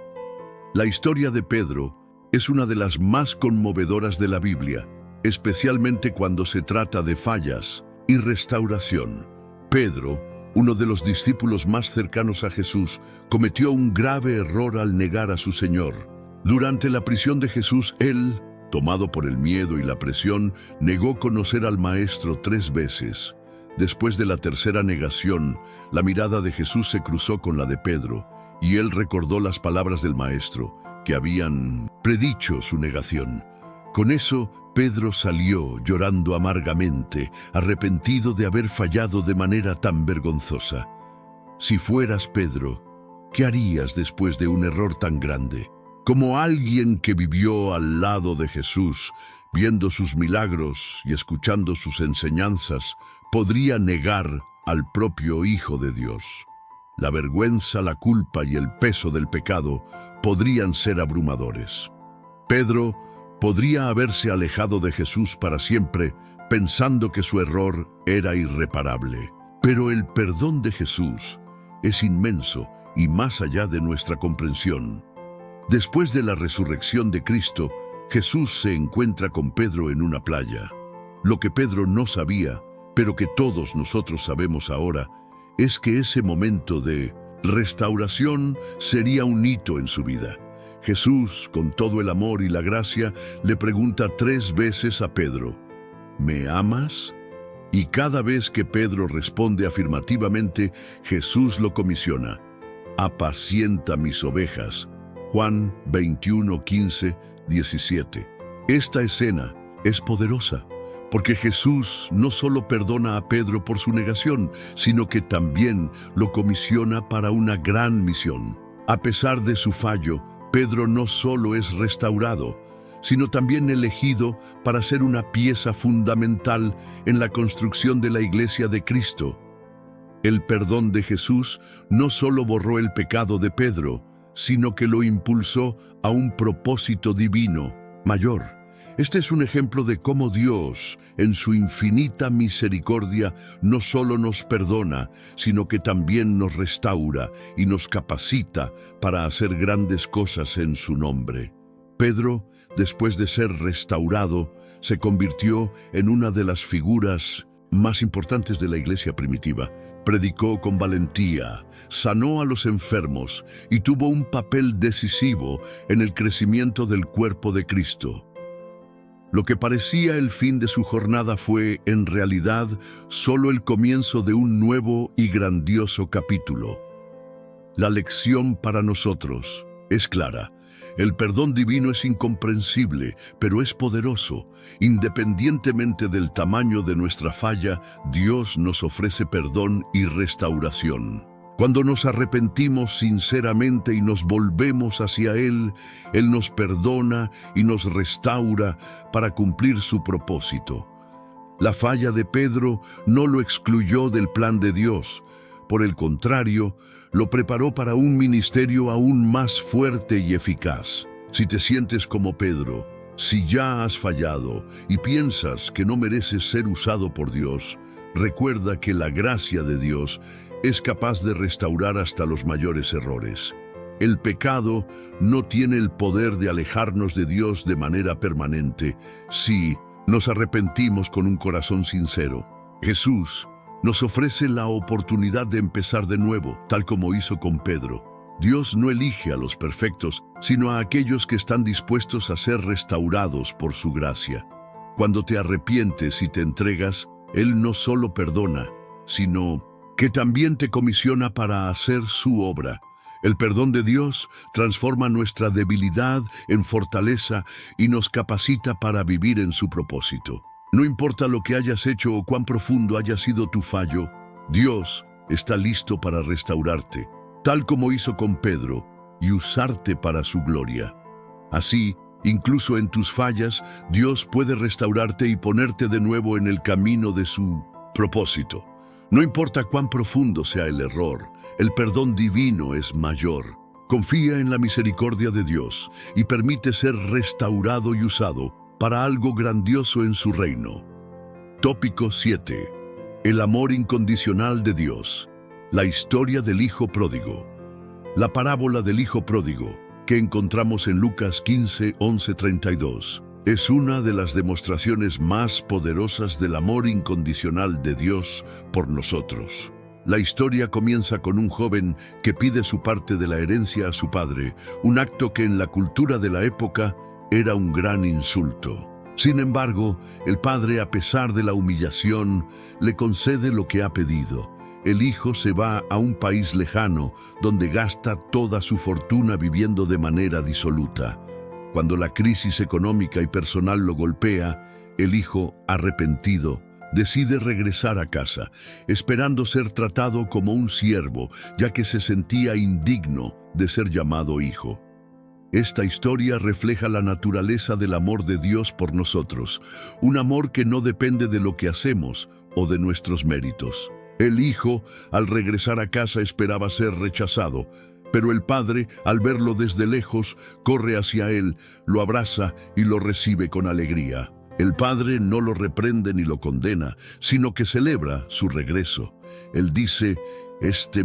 La historia de Pedro es una de las más conmovedoras de la Biblia, especialmente cuando se trata de fallas y restauración. Pedro, uno de los discípulos más cercanos a Jesús, cometió un grave error al negar a su Señor. Durante la prisión de Jesús, él, tomado por el miedo y la presión, negó conocer al Maestro 3 veces. Después de la tercera negación, la mirada de Jesús se cruzó con la de Pedro, y él recordó las palabras del Maestro, que habían predicho su negación. Con eso, Pedro salió llorando amargamente, arrepentido de haber fallado de manera tan vergonzosa. Si fueras Pedro, ¿qué harías después de un error tan grande? Como alguien que vivió al lado de Jesús, viendo sus milagros y escuchando sus enseñanzas, podría negar al propio Hijo de Dios. La vergüenza, la culpa y el peso del pecado podrían ser abrumadores. Pedro podría haberse alejado de Jesús para siempre, pensando que su error era irreparable. Pero el perdón de Jesús es inmenso y más allá de nuestra comprensión. Después de la resurrección de Cristo, Jesús se encuentra con Pedro en una playa. Lo que Pedro no sabía, pero que todos nosotros sabemos ahora, es que ese momento de restauración sería un hito en su vida. Jesús, con todo el amor y la gracia, le pregunta 3 veces a Pedro, ¿me amas? Y cada vez que Pedro responde afirmativamente, Jesús lo comisiona, apacienta mis ovejas. Juan 21, 15, 17. Esta escena es poderosa, porque Jesús no solo perdona a Pedro por su negación, sino que también lo comisiona para una gran misión. A pesar de su fallo, Pedro no solo es restaurado, sino también elegido para ser una pieza fundamental en la construcción de la Iglesia de Cristo. El perdón de Jesús no solo borró el pecado de Pedro, sino que lo impulsó a un propósito divino mayor. Este es un ejemplo de cómo Dios, en su infinita misericordia, no solo nos perdona, sino que también nos restaura y nos capacita para hacer grandes cosas en su nombre. Pedro, después de ser restaurado, se convirtió en una de las figuras más importantes de la iglesia primitiva. Predicó con valentía, sanó a los enfermos y tuvo un papel decisivo en el crecimiento del cuerpo de Cristo. Lo que parecía el fin de su jornada fue, en realidad, solo el comienzo de un nuevo y grandioso capítulo. La lección para nosotros es clara. El perdón divino es incomprensible, pero es poderoso. Independientemente del tamaño de nuestra falla, Dios nos ofrece perdón y restauración. Cuando nos arrepentimos sinceramente y nos volvemos hacia Él, Él nos perdona y nos restaura para cumplir su propósito. La falla de Pedro no lo excluyó del plan de Dios. Por el contrario, lo preparó para un ministerio aún más fuerte y eficaz. Si te sientes como Pedro, si ya has fallado y piensas que no mereces ser usado por Dios, recuerda que la gracia de Dios es capaz de restaurar hasta los mayores errores. El pecado no tiene el poder de alejarnos de Dios de manera permanente si nos arrepentimos con un corazón sincero. Jesús nos ofrece la oportunidad de empezar de nuevo, tal como hizo con Pedro. Dios no elige a los perfectos, sino a aquellos que están dispuestos a ser restaurados por su gracia. Cuando te arrepientes y te entregas, Él no solo perdona, sino que también te comisiona para hacer su obra. El perdón de Dios transforma nuestra debilidad en fortaleza y nos capacita para vivir en su propósito. No importa lo que hayas hecho o cuán profundo haya sido tu fallo, Dios está listo para restaurarte, tal como hizo con Pedro, y usarte para su gloria. Así, incluso en tus fallas, Dios puede restaurarte y ponerte de nuevo en el camino de su propósito. No importa cuán profundo sea el error, el perdón divino es mayor. Confía en la misericordia de Dios y permite ser restaurado y usado para algo grandioso en su reino. Tópico 7. El amor incondicional de Dios. La historia del Hijo Pródigo. La parábola del Hijo Pródigo, que encontramos en Lucas 15, 11, 32. Es una de las demostraciones más poderosas del amor incondicional de Dios por nosotros. La historia comienza con un joven que pide su parte de la herencia a su padre, un acto que en la cultura de la época era un gran insulto. Sin embargo, el padre, a pesar de la humillación, le concede lo que ha pedido. El hijo se va a un país lejano, donde gasta toda su fortuna viviendo de manera disoluta. Cuando la crisis económica y personal lo golpea, el hijo, arrepentido, decide regresar a casa, esperando ser tratado como un siervo, ya que se sentía indigno de ser llamado hijo. Esta historia refleja la naturaleza del amor de Dios por nosotros, un amor que no depende de lo que hacemos o de nuestros méritos. El hijo, al regresar a casa, esperaba ser rechazado, pero el padre, al verlo desde lejos, corre hacia él, lo abraza y lo recibe con alegría. El padre no lo reprende ni lo condena, sino que celebra su regreso. Él dice: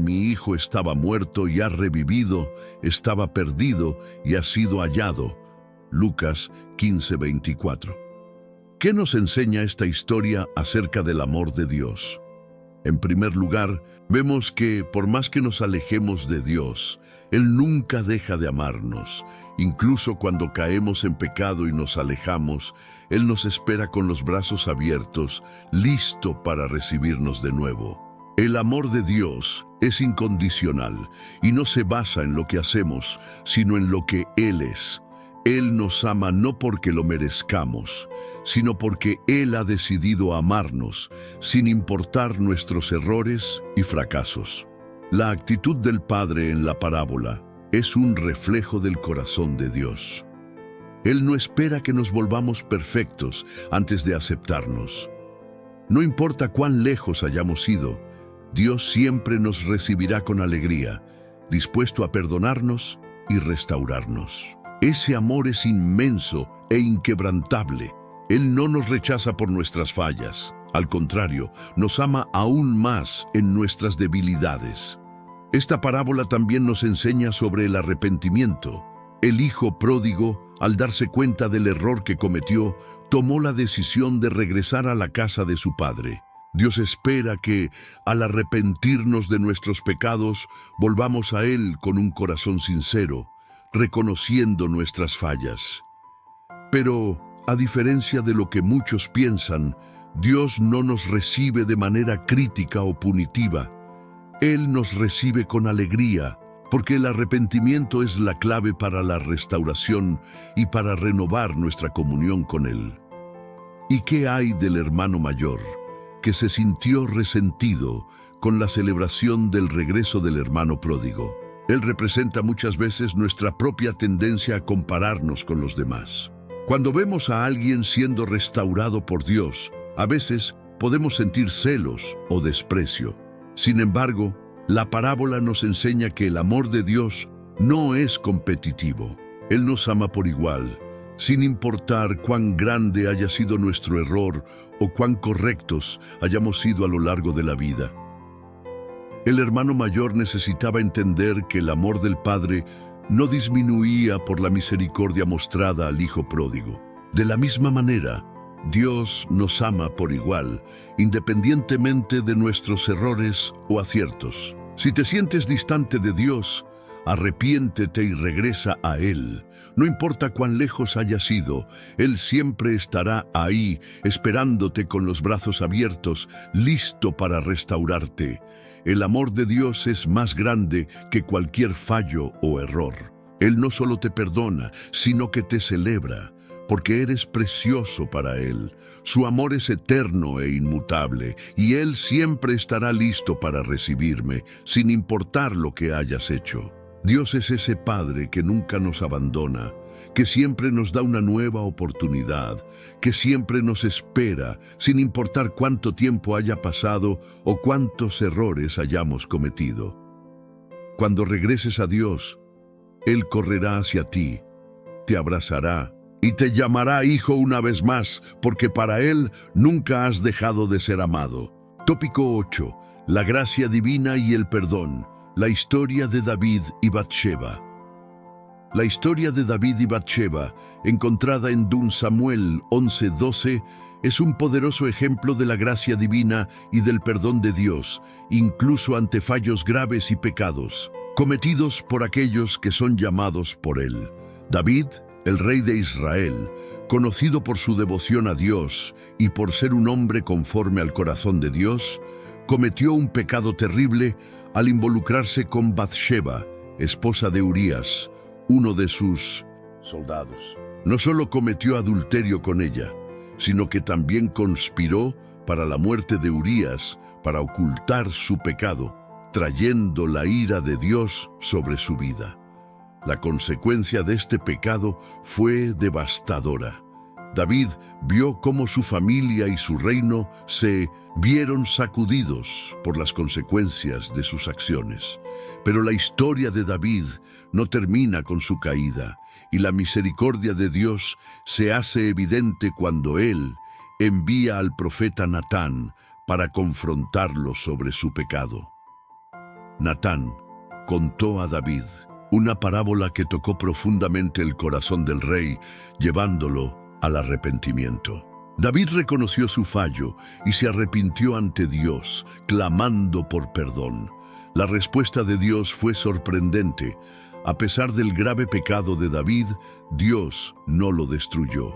mi hijo estaba muerto y ha revivido, estaba perdido y ha sido hallado. Lucas 15:24. ¿Qué nos enseña esta historia acerca del amor de Dios? En primer lugar, vemos que por más que nos alejemos de Dios, Él nunca deja de amarnos. Incluso cuando caemos en pecado y nos alejamos, Él nos espera con los brazos abiertos, listo para recibirnos de nuevo. El amor de Dios es incondicional y no se basa en lo que hacemos, sino en lo que Él es. Él nos ama no porque lo merezcamos, sino porque Él ha decidido amarnos, sin importar nuestros errores y fracasos. La actitud del Padre en la parábola es un reflejo del corazón de Dios. Él no espera que nos volvamos perfectos antes de aceptarnos. No importa cuán lejos hayamos ido, Dios siempre nos recibirá con alegría, dispuesto a perdonarnos y restaurarnos. Ese amor es inmenso e inquebrantable. Él no nos rechaza por nuestras fallas. Al contrario, nos ama aún más en nuestras debilidades. Esta parábola también nos enseña sobre el arrepentimiento. El hijo pródigo, al darse cuenta del error que cometió, tomó la decisión de regresar a la casa de su padre. Dios espera que, al arrepentirnos de nuestros pecados, volvamos a Él con un corazón sincero, reconociendo nuestras fallas. Pero, a diferencia de lo que muchos piensan, Dios no nos recibe de manera crítica o punitiva. Él nos recibe con alegría, porque el arrepentimiento es la clave para la restauración y para renovar nuestra comunión con Él. ¿Y qué hay del hermano mayor, que se sintió resentido con la celebración del regreso del hermano pródigo? Él representa muchas veces nuestra propia tendencia a compararnos con los demás. Cuando vemos a alguien siendo restaurado por Dios, a veces podemos sentir celos o desprecio. Sin embargo, la parábola nos enseña que el amor de Dios no es competitivo. Él nos ama por igual, sin importar cuán grande haya sido nuestro error o cuán correctos hayamos sido a lo largo de la vida. El hermano mayor necesitaba entender que el amor del Padre no disminuía por la misericordia mostrada al hijo pródigo. De la misma manera, Dios nos ama por igual, independientemente de nuestros errores o aciertos. Si te sientes distante de Dios, arrepiéntete y regresa a Él. No importa cuán lejos hayas ido, Él siempre estará ahí, esperándote con los brazos abiertos, listo para restaurarte. El amor de Dios es más grande que cualquier fallo o error. Él no solo te perdona, sino que te celebra, porque eres precioso para Él. Su amor es eterno e inmutable, y Él siempre estará listo para recibirme, sin importar lo que hayas hecho. Dios es ese Padre que nunca nos abandona, que siempre nos da una nueva oportunidad, que siempre nos espera, sin importar cuánto tiempo haya pasado o cuántos errores hayamos cometido. Cuando regreses a Dios, Él correrá hacia ti, te abrazará y te llamará hijo una vez más, porque para Él nunca has dejado de ser amado. Tópico 8. La gracia divina y el perdón. La historia de David y Batseba. La historia de David y Batseba, encontrada en 2 Samuel 11:12, es un poderoso ejemplo de la gracia divina y del perdón de Dios, incluso ante fallos graves y pecados, cometidos por aquellos que son llamados por Él. David, el rey de Israel, conocido por su devoción a Dios y por ser un hombre conforme al corazón de Dios, cometió un pecado terrible al involucrarse con Batseba, esposa de Urías, uno de sus soldados. No solo cometió adulterio con ella, sino que también conspiró para la muerte de Urías para ocultar su pecado, trayendo la ira de Dios sobre su vida. La consecuencia de este pecado fue devastadora. David vio cómo su familia y su reino se vieron sacudidos por las consecuencias de sus acciones. Pero la historia de David no termina con su caída, y la misericordia de Dios se hace evidente cuando Él envía al profeta Natán para confrontarlo sobre su pecado. Natán contó a David una parábola que tocó profundamente el corazón del rey, llevándolo al arrepentimiento. David reconoció su fallo y se arrepintió ante Dios, clamando por perdón. La respuesta de Dios fue sorprendente. A pesar del grave pecado de David, Dios no lo destruyó,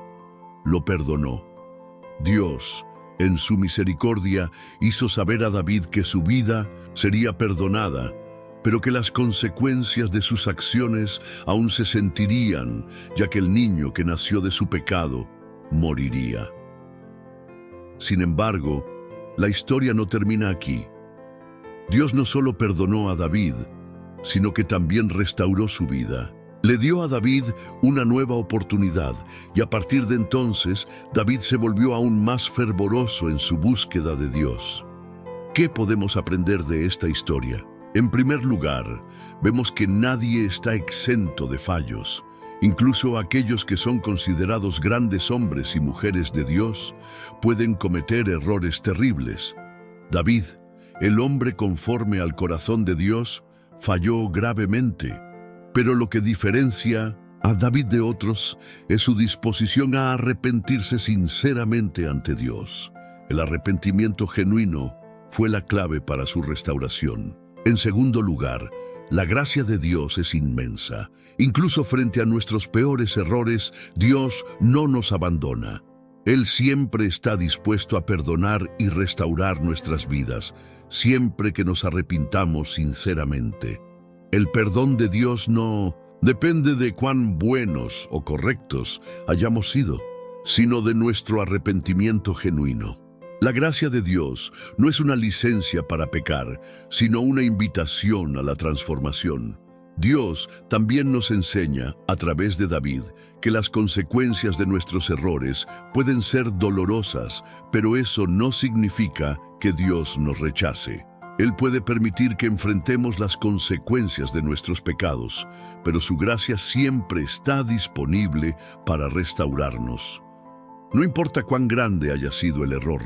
lo perdonó. Dios, en su misericordia, hizo saber a David que su vida sería perdonada, pero que las consecuencias de sus acciones aún se sentirían, ya que el niño que nació de su pecado moriría. Sin embargo, la historia no termina aquí. Dios no solo perdonó a David, sino que también restauró su vida. Le dio a David una nueva oportunidad y a partir de entonces, David se volvió aún más fervoroso en su búsqueda de Dios. ¿Qué podemos aprender de esta historia? En primer lugar, vemos que nadie está exento de fallos. Incluso aquellos que son considerados grandes hombres y mujeres de Dios pueden cometer errores terribles. David, el hombre conforme al corazón de Dios, falló gravemente. Pero lo que diferencia a David de otros es su disposición a arrepentirse sinceramente ante Dios. El arrepentimiento genuino fue la clave para su restauración. En segundo lugar, la gracia de Dios es inmensa. Incluso frente a nuestros peores errores, Dios no nos abandona. Él siempre está dispuesto a perdonar y restaurar nuestras vidas, siempre que nos arrepintamos sinceramente. El perdón de Dios no depende de cuán buenos o correctos hayamos sido, sino de nuestro arrepentimiento genuino. La gracia de Dios no es una licencia para pecar, sino una invitación a la transformación. Dios también nos enseña, a través de David, que las consecuencias de nuestros errores pueden ser dolorosas, pero eso no significa que Dios nos rechace. Él puede permitir que enfrentemos las consecuencias de nuestros pecados, pero su gracia siempre está disponible para restaurarnos. No importa cuán grande haya sido el error,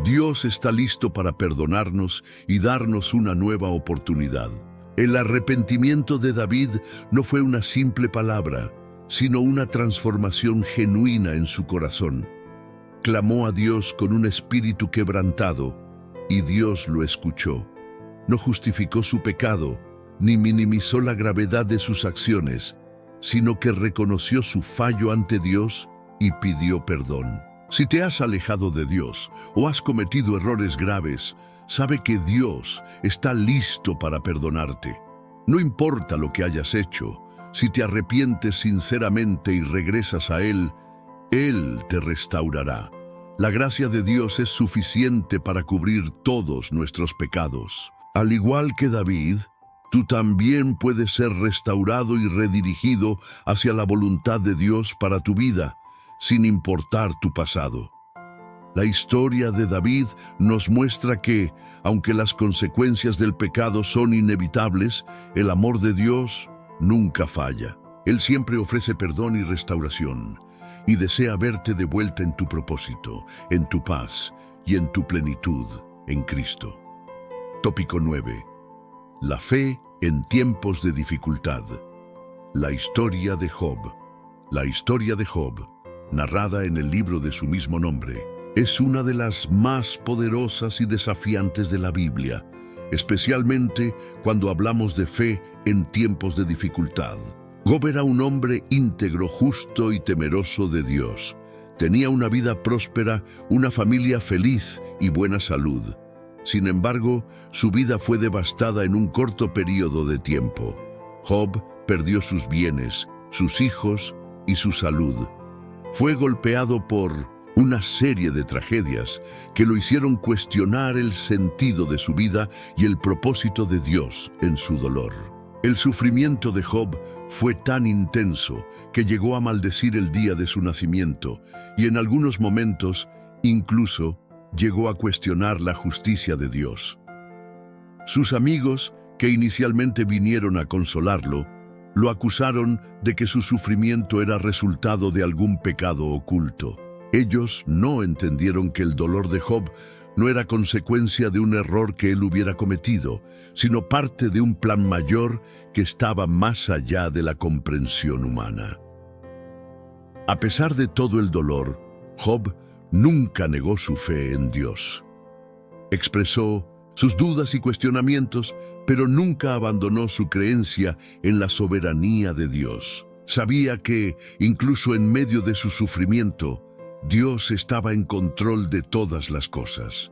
Dios está listo para perdonarnos y darnos una nueva oportunidad. El arrepentimiento de David no fue una simple palabra, sino una transformación genuina en su corazón. Clamó a Dios con un espíritu quebrantado, y Dios lo escuchó. No justificó su pecado, ni minimizó la gravedad de sus acciones, sino que reconoció su fallo ante Dios y pidió perdón. Si te has alejado de Dios o has cometido errores graves, sabe que Dios está listo para perdonarte. No importa lo que hayas hecho, si te arrepientes sinceramente y regresas a Él te restaurará. La gracia de Dios es suficiente para cubrir todos nuestros pecados. Al igual que David, tú también puedes ser restaurado y redirigido hacia la voluntad de Dios para tu vida, sin importar tu pasado. La historia de David nos muestra que, aunque las consecuencias del pecado son inevitables, el amor de Dios nunca falla. Él siempre ofrece perdón y restauración, y desea verte de vuelta en tu propósito, en tu paz y en tu plenitud en Cristo. Tópico 9. La fe en tiempos de dificultad. La historia de Job. La historia de Job, narrada en el libro de su mismo nombre, es una de las más poderosas y desafiantes de la Biblia, especialmente cuando hablamos de fe en tiempos de dificultad. Job era un hombre íntegro, justo y temeroso de Dios. Tenía una vida próspera, una familia feliz y buena salud. Sin embargo, su vida fue devastada en un corto periodo de tiempo. Job perdió sus bienes, sus hijos y su salud. Fue golpeado por una serie de tragedias que lo hicieron cuestionar el sentido de su vida y el propósito de Dios en su dolor. El sufrimiento de Job fue tan intenso que llegó a maldecir el día de su nacimiento y en algunos momentos incluso llegó a cuestionar la justicia de Dios. Sus amigos, que inicialmente vinieron a consolarlo, lo acusaron de que su sufrimiento era resultado de algún pecado oculto. Ellos no entendieron que el dolor de Job no era consecuencia de un error que él hubiera cometido, sino parte de un plan mayor que estaba más allá de la comprensión humana. A pesar de todo el dolor, Job nunca negó su fe en Dios. Expresó sus dudas y cuestionamientos, pero nunca abandonó su creencia en la soberanía de Dios. Sabía que, incluso en medio de su sufrimiento, Dios estaba en control de todas las cosas.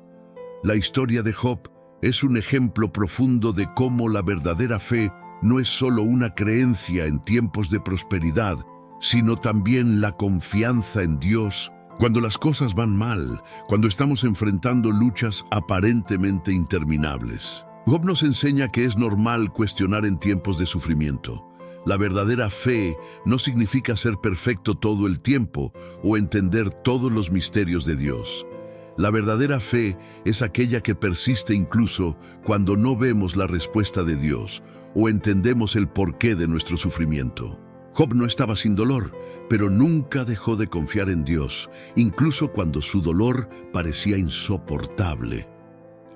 La historia de Job es un ejemplo profundo de cómo la verdadera fe no es solo una creencia en tiempos de prosperidad, sino también la confianza en Dios cuando las cosas van mal, cuando estamos enfrentando luchas aparentemente interminables. Job nos enseña que es normal cuestionar en tiempos de sufrimiento. La verdadera fe no significa ser perfecto todo el tiempo o entender todos los misterios de Dios. La verdadera fe es aquella que persiste incluso cuando no vemos la respuesta de Dios o entendemos el porqué de nuestro sufrimiento. Job no estaba sin dolor, pero nunca dejó de confiar en Dios, incluso cuando su dolor parecía insoportable.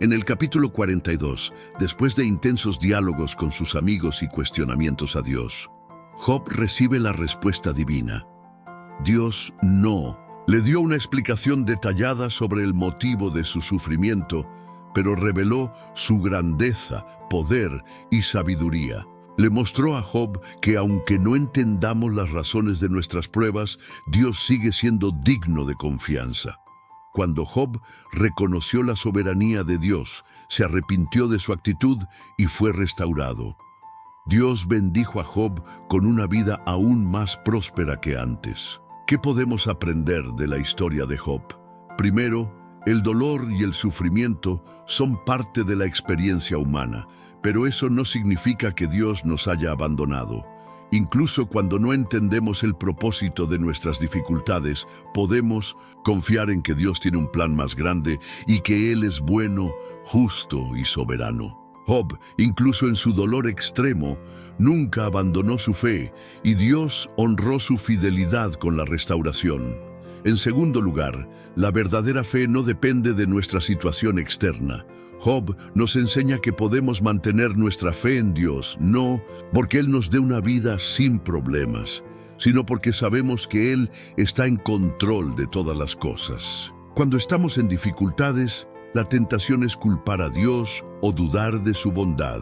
En el capítulo 42, después de intensos diálogos con sus amigos y cuestionamientos a Dios, Job recibe la respuesta divina. Dios no le dio una explicación detallada sobre el motivo de su sufrimiento, pero reveló su grandeza, poder y sabiduría. Le mostró a Job que aunque no entendamos las razones de nuestras pruebas, Dios sigue siendo digno de confianza. Cuando Job reconoció la soberanía de Dios, se arrepintió de su actitud y fue restaurado. Dios bendijo a Job con una vida aún más próspera que antes. ¿Qué podemos aprender de la historia de Job? Primero, el dolor y el sufrimiento son parte de la experiencia humana, pero eso no significa que Dios nos haya abandonado. Incluso cuando no entendemos el propósito de nuestras dificultades, podemos confiar en que Dios tiene un plan más grande y que Él es bueno, justo y soberano. Job, incluso en su dolor extremo, nunca abandonó su fe y Dios honró su fidelidad con la restauración. En segundo lugar, la verdadera fe no depende de nuestra situación externa. Job nos enseña que podemos mantener nuestra fe en Dios, no porque Él nos dé una vida sin problemas, sino porque sabemos que Él está en control de todas las cosas. Cuando estamos en dificultades, la tentación es culpar a Dios o dudar de su bondad.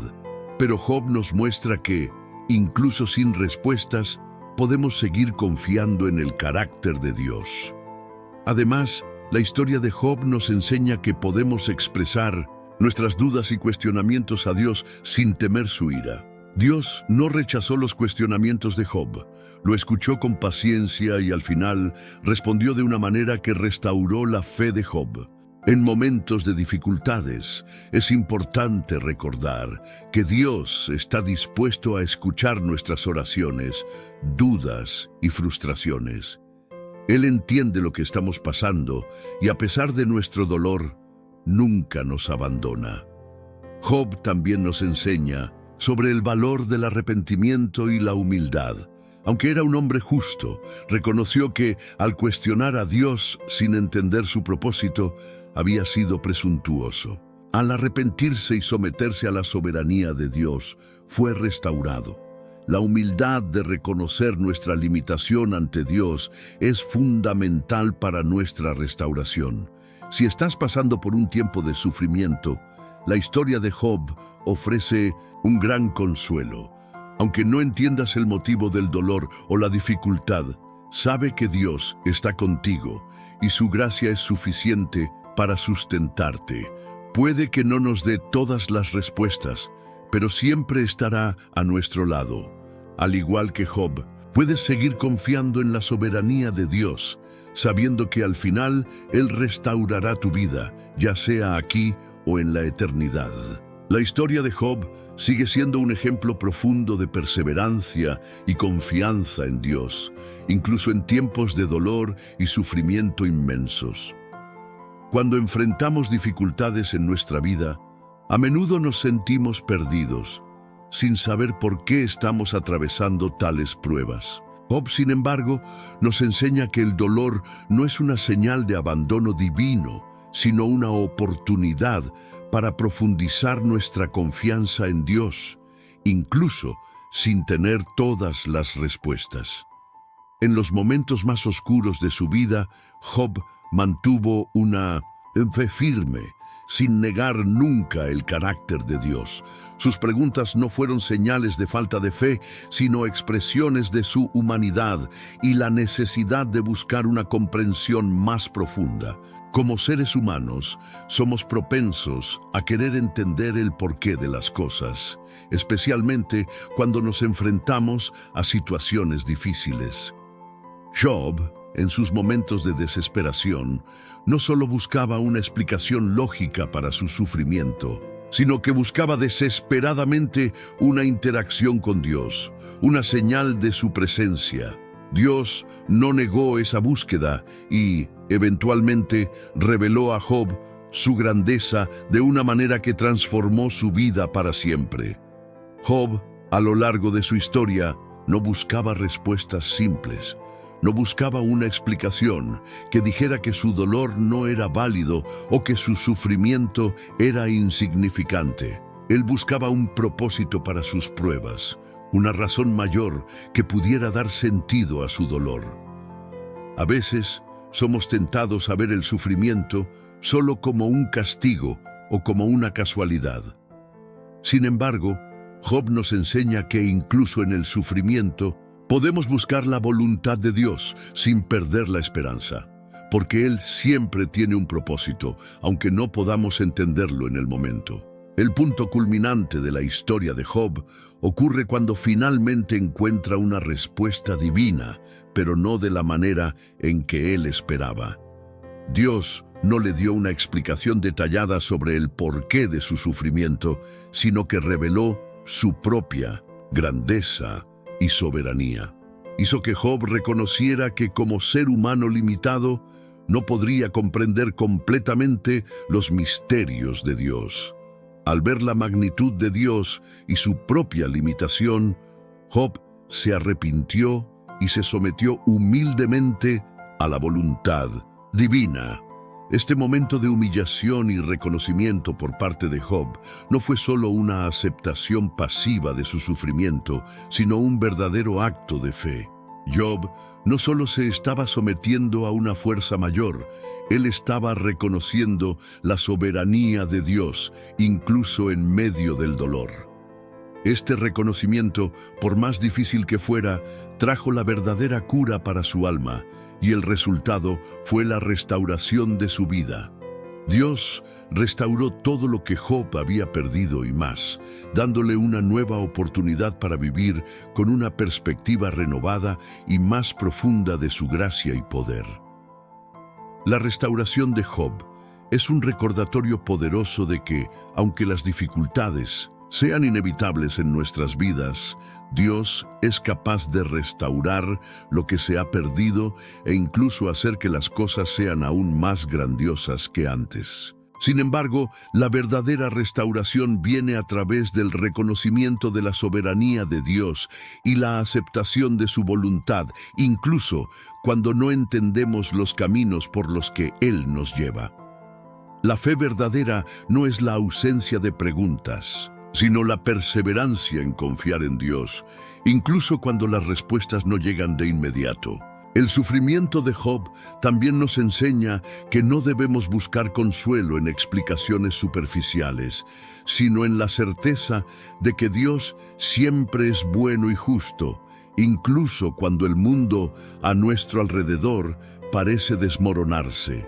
Pero Job nos muestra que, incluso sin respuestas, podemos seguir confiando en el carácter de Dios. Además, la historia de Job nos enseña que podemos expresar nuestras dudas y cuestionamientos a Dios sin temer su ira. Dios no rechazó los cuestionamientos de Job, lo escuchó con paciencia y al final respondió de una manera que restauró la fe de Job. En momentos de dificultades, es importante recordar que Dios está dispuesto a escuchar nuestras oraciones, dudas y frustraciones. Él entiende lo que estamos pasando y a pesar de nuestro dolor, nunca nos abandona. Job también nos enseña sobre el valor del arrepentimiento y la humildad. Aunque era un hombre justo, reconoció que, al cuestionar a Dios sin entender su propósito, había sido presuntuoso. Al arrepentirse y someterse a la soberanía de Dios, fue restaurado. La humildad de reconocer nuestra limitación ante Dios es fundamental para nuestra restauración. Si estás pasando por un tiempo de sufrimiento, la historia de Job ofrece un gran consuelo. Aunque no entiendas el motivo del dolor o la dificultad, sabe que Dios está contigo y su gracia es suficiente para sustentarte. Puede que no nos dé todas las respuestas, pero siempre estará a nuestro lado. Al igual que Job, puedes seguir confiando en la soberanía de Dios, sabiendo que al final Él restaurará tu vida, ya sea aquí o en la eternidad. La historia de Job sigue siendo un ejemplo profundo de perseverancia y confianza en Dios, incluso en tiempos de dolor y sufrimiento inmensos. Cuando enfrentamos dificultades en nuestra vida, a menudo nos sentimos perdidos, sin saber por qué estamos atravesando tales pruebas. Job, sin embargo, nos enseña que el dolor no es una señal de abandono divino, sino una oportunidad para profundizar nuestra confianza en Dios, incluso sin tener todas las respuestas. En los momentos más oscuros de su vida, Job mantuvo una fe firme, sin negar nunca el carácter de Dios. Sus preguntas no fueron señales de falta de fe, sino expresiones de su humanidad y la necesidad de buscar una comprensión más profunda. Como seres humanos, somos propensos a querer entender el porqué de las cosas, especialmente cuando nos enfrentamos a situaciones difíciles. Job, en sus momentos de desesperación, no solo buscaba una explicación lógica para su sufrimiento, sino que buscaba desesperadamente una interacción con Dios, una señal de su presencia. Dios no negó esa búsqueda y, eventualmente, reveló a Job su grandeza de una manera que transformó su vida para siempre. Job, a lo largo de su historia, no buscaba respuestas simples. No buscaba una explicación que dijera que su dolor no era válido o que su sufrimiento era insignificante. Él buscaba un propósito para sus pruebas, una razón mayor que pudiera dar sentido a su dolor. A veces somos tentados a ver el sufrimiento solo como un castigo o como una casualidad. Sin embargo, Job nos enseña que incluso en el sufrimiento podemos buscar la voluntad de Dios sin perder la esperanza, porque Él siempre tiene un propósito, aunque no podamos entenderlo en el momento. El punto culminante de la historia de Job ocurre cuando finalmente encuentra una respuesta divina, pero no de la manera en que él esperaba. Dios no le dio una explicación detallada sobre el porqué de su sufrimiento, sino que reveló su propia grandeza y soberanía. Hizo que Job reconociera que como ser humano limitado, no podría comprender completamente los misterios de Dios. Al ver la magnitud de Dios y su propia limitación, Job se arrepintió y se sometió humildemente a la voluntad divina. Este momento de humillación y reconocimiento por parte de Job no fue solo una aceptación pasiva de su sufrimiento, sino un verdadero acto de fe. Job no solo se estaba sometiendo a una fuerza mayor, él estaba reconociendo la soberanía de Dios, incluso en medio del dolor. Este reconocimiento, por más difícil que fuera, trajo la verdadera cura para su alma, y el resultado fue la restauración de su vida. Dios restauró todo lo que Job había perdido y más, dándole una nueva oportunidad para vivir con una perspectiva renovada y más profunda de su gracia y poder. La restauración de Job es un recordatorio poderoso de que, aunque las dificultades sean inevitables en nuestras vidas, Dios es capaz de restaurar lo que se ha perdido e incluso hacer que las cosas sean aún más grandiosas que antes. Sin embargo, la verdadera restauración viene a través del reconocimiento de la soberanía de Dios y la aceptación de su voluntad, incluso cuando no entendemos los caminos por los que Él nos lleva. La fe verdadera no es la ausencia de preguntas, sino la perseverancia en confiar en Dios, incluso cuando las respuestas no llegan de inmediato. El sufrimiento de Job también nos enseña que no debemos buscar consuelo en explicaciones superficiales, sino en la certeza de que Dios siempre es bueno y justo, incluso cuando el mundo a nuestro alrededor parece desmoronarse.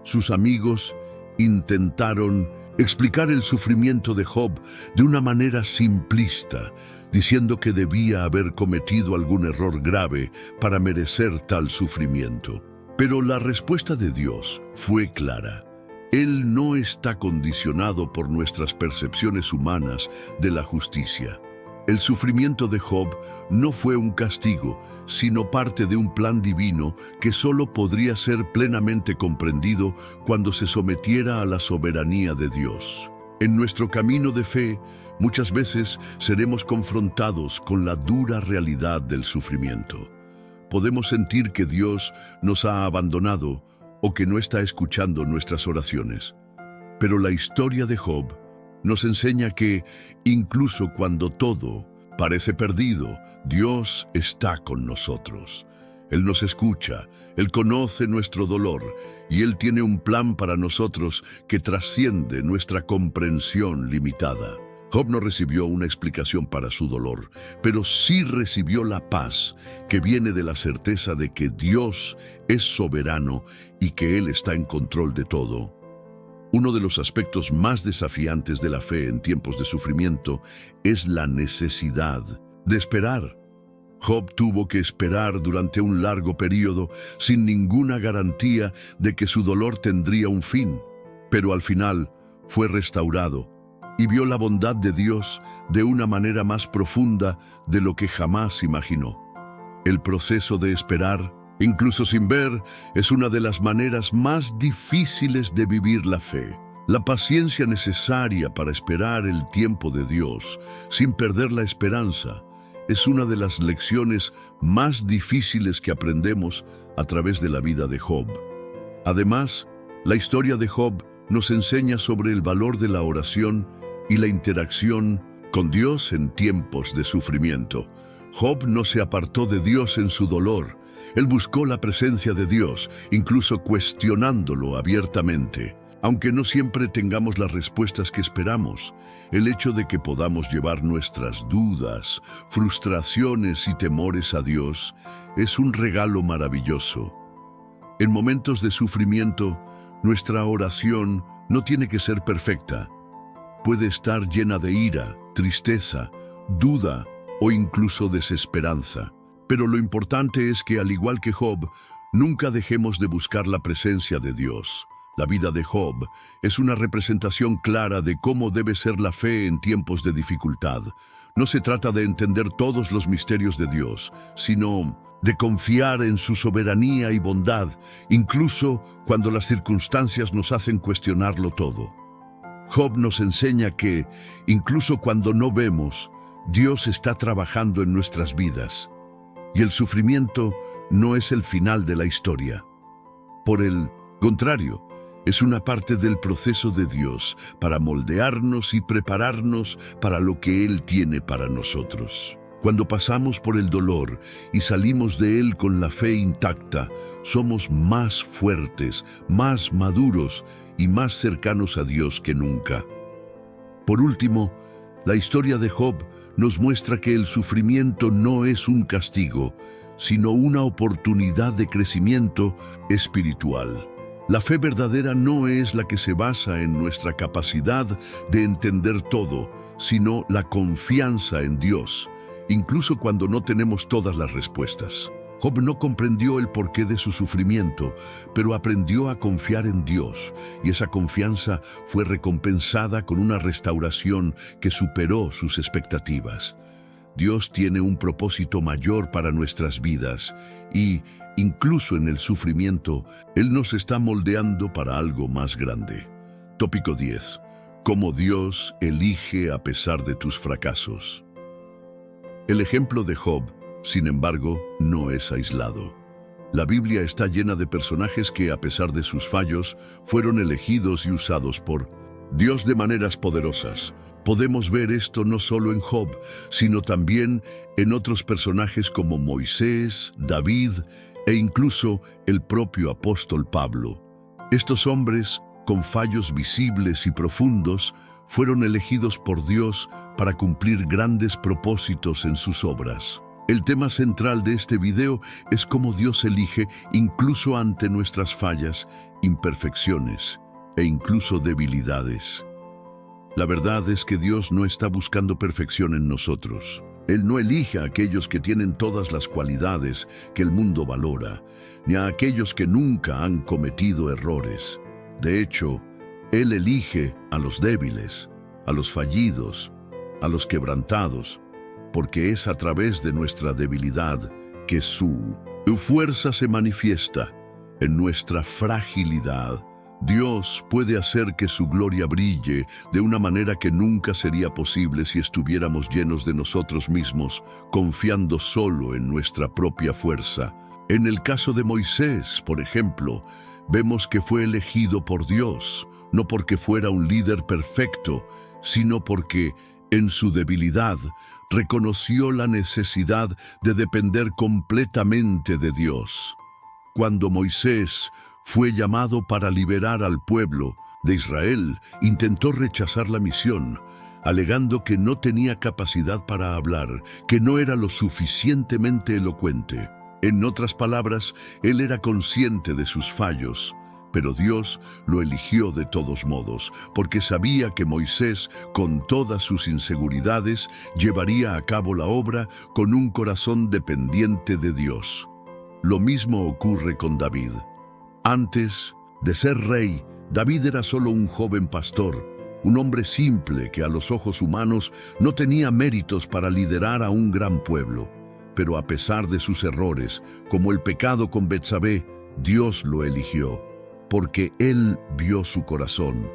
Sus amigos intentaron explicar el sufrimiento de Job de una manera simplista, diciendo que debía haber cometido algún error grave para merecer tal sufrimiento. Pero la respuesta de Dios fue clara. Él no está condicionado por nuestras percepciones humanas de la justicia. El sufrimiento de Job no fue un castigo, sino parte de un plan divino que solo podría ser plenamente comprendido cuando se sometiera a la soberanía de Dios. En nuestro camino de fe, muchas veces seremos confrontados con la dura realidad del sufrimiento. Podemos sentir que Dios nos ha abandonado o que no está escuchando nuestras oraciones. Pero la historia de Job nos enseña que, incluso cuando todo parece perdido, Dios está con nosotros. Él nos escucha, Él conoce nuestro dolor y Él tiene un plan para nosotros que trasciende nuestra comprensión limitada. Job no recibió una explicación para su dolor, pero sí recibió la paz que viene de la certeza de que Dios es soberano y que Él está en control de todo. Uno de los aspectos más desafiantes de la fe en tiempos de sufrimiento es la necesidad de esperar. Job tuvo que esperar durante un largo periodo sin ninguna garantía de que su dolor tendría un fin, pero al final fue restaurado y vio la bondad de Dios de una manera más profunda de lo que jamás imaginó. El proceso de esperar, incluso sin ver, es una de las maneras más difíciles de vivir la fe. La paciencia necesaria para esperar el tiempo de Dios, sin perder la esperanza, es una de las lecciones más difíciles que aprendemos a través de la vida de Job. Además, la historia de Job nos enseña sobre el valor de la oración y la interacción con Dios en tiempos de sufrimiento. Job no se apartó de Dios en su dolor. Él buscó la presencia de Dios, incluso cuestionándolo abiertamente. Aunque no siempre tengamos las respuestas que esperamos, el hecho de que podamos llevar nuestras dudas, frustraciones y temores a Dios es un regalo maravilloso. En momentos de sufrimiento, nuestra oración no tiene que ser perfecta. Puede estar llena de ira, tristeza, duda o incluso desesperanza. Pero lo importante es que, al igual que Job, nunca dejemos de buscar la presencia de Dios. La vida de Job es una representación clara de cómo debe ser la fe en tiempos de dificultad. No se trata de entender todos los misterios de Dios, sino de confiar en su soberanía y bondad, incluso cuando las circunstancias nos hacen cuestionarlo todo. Job nos enseña que, incluso cuando no vemos, Dios está trabajando en nuestras vidas, y el sufrimiento no es el final de la historia. Por el contrario, es una parte del proceso de Dios para moldearnos y prepararnos para lo que Él tiene para nosotros. Cuando pasamos por el dolor y salimos de él con la fe intacta, somos más fuertes, más maduros y más cercanos a Dios que nunca. Por último, la historia de Job nos muestra que el sufrimiento no es un castigo, sino una oportunidad de crecimiento espiritual. La fe verdadera no es la que se basa en nuestra capacidad de entender todo, sino la confianza en Dios, incluso cuando no tenemos todas las respuestas. Job no comprendió el porqué de su sufrimiento, pero aprendió a confiar en Dios, y esa confianza fue recompensada con una restauración que superó sus expectativas. Dios tiene un propósito mayor para nuestras vidas y, incluso en el sufrimiento, Él nos está moldeando para algo más grande. Tópico 10. Cómo Dios elige a pesar de tus fracasos. El ejemplo de Job, sin embargo, no es aislado. La Biblia está llena de personajes que, a pesar de sus fallos, fueron elegidos y usados por Dios de maneras poderosas. Podemos ver esto no solo en Job, sino también en otros personajes como Moisés, David e incluso el propio apóstol Pablo. Estos hombres, con fallos visibles y profundos, fueron elegidos por Dios para cumplir grandes propósitos en sus obras. El tema central de este video es cómo Dios elige incluso ante nuestras fallas, imperfecciones e incluso debilidades. La verdad es que Dios no está buscando perfección en nosotros. Él no elige a aquellos que tienen todas las cualidades que el mundo valora, ni a aquellos que nunca han cometido errores. De hecho, Él elige a los débiles, a los fallidos, a los quebrantados, porque es a través de nuestra debilidad que su fuerza se manifiesta. En nuestra fragilidad, Dios puede hacer que su gloria brille de una manera que nunca sería posible si estuviéramos llenos de nosotros mismos, confiando solo en nuestra propia fuerza. En el caso de Moisés, por ejemplo, vemos que fue elegido por Dios, no porque fuera un líder perfecto, sino porque En su debilidad, reconoció la necesidad de depender completamente de Dios. Cuando Moisés fue llamado para liberar al pueblo de Israel, intentó rechazar la misión, alegando que no tenía capacidad para hablar, que no era lo suficientemente elocuente. En otras palabras, él era consciente de sus fallos, pero Dios lo eligió de todos modos, porque sabía que Moisés, con todas sus inseguridades, llevaría a cabo la obra con un corazón dependiente de Dios. Lo mismo ocurre con David. Antes de ser rey, David era solo un joven pastor, un hombre simple que a los ojos humanos no tenía méritos para liderar a un gran pueblo. Pero a pesar de sus errores, como el pecado con Betsabé, Dios lo eligió, porque Él vio su corazón.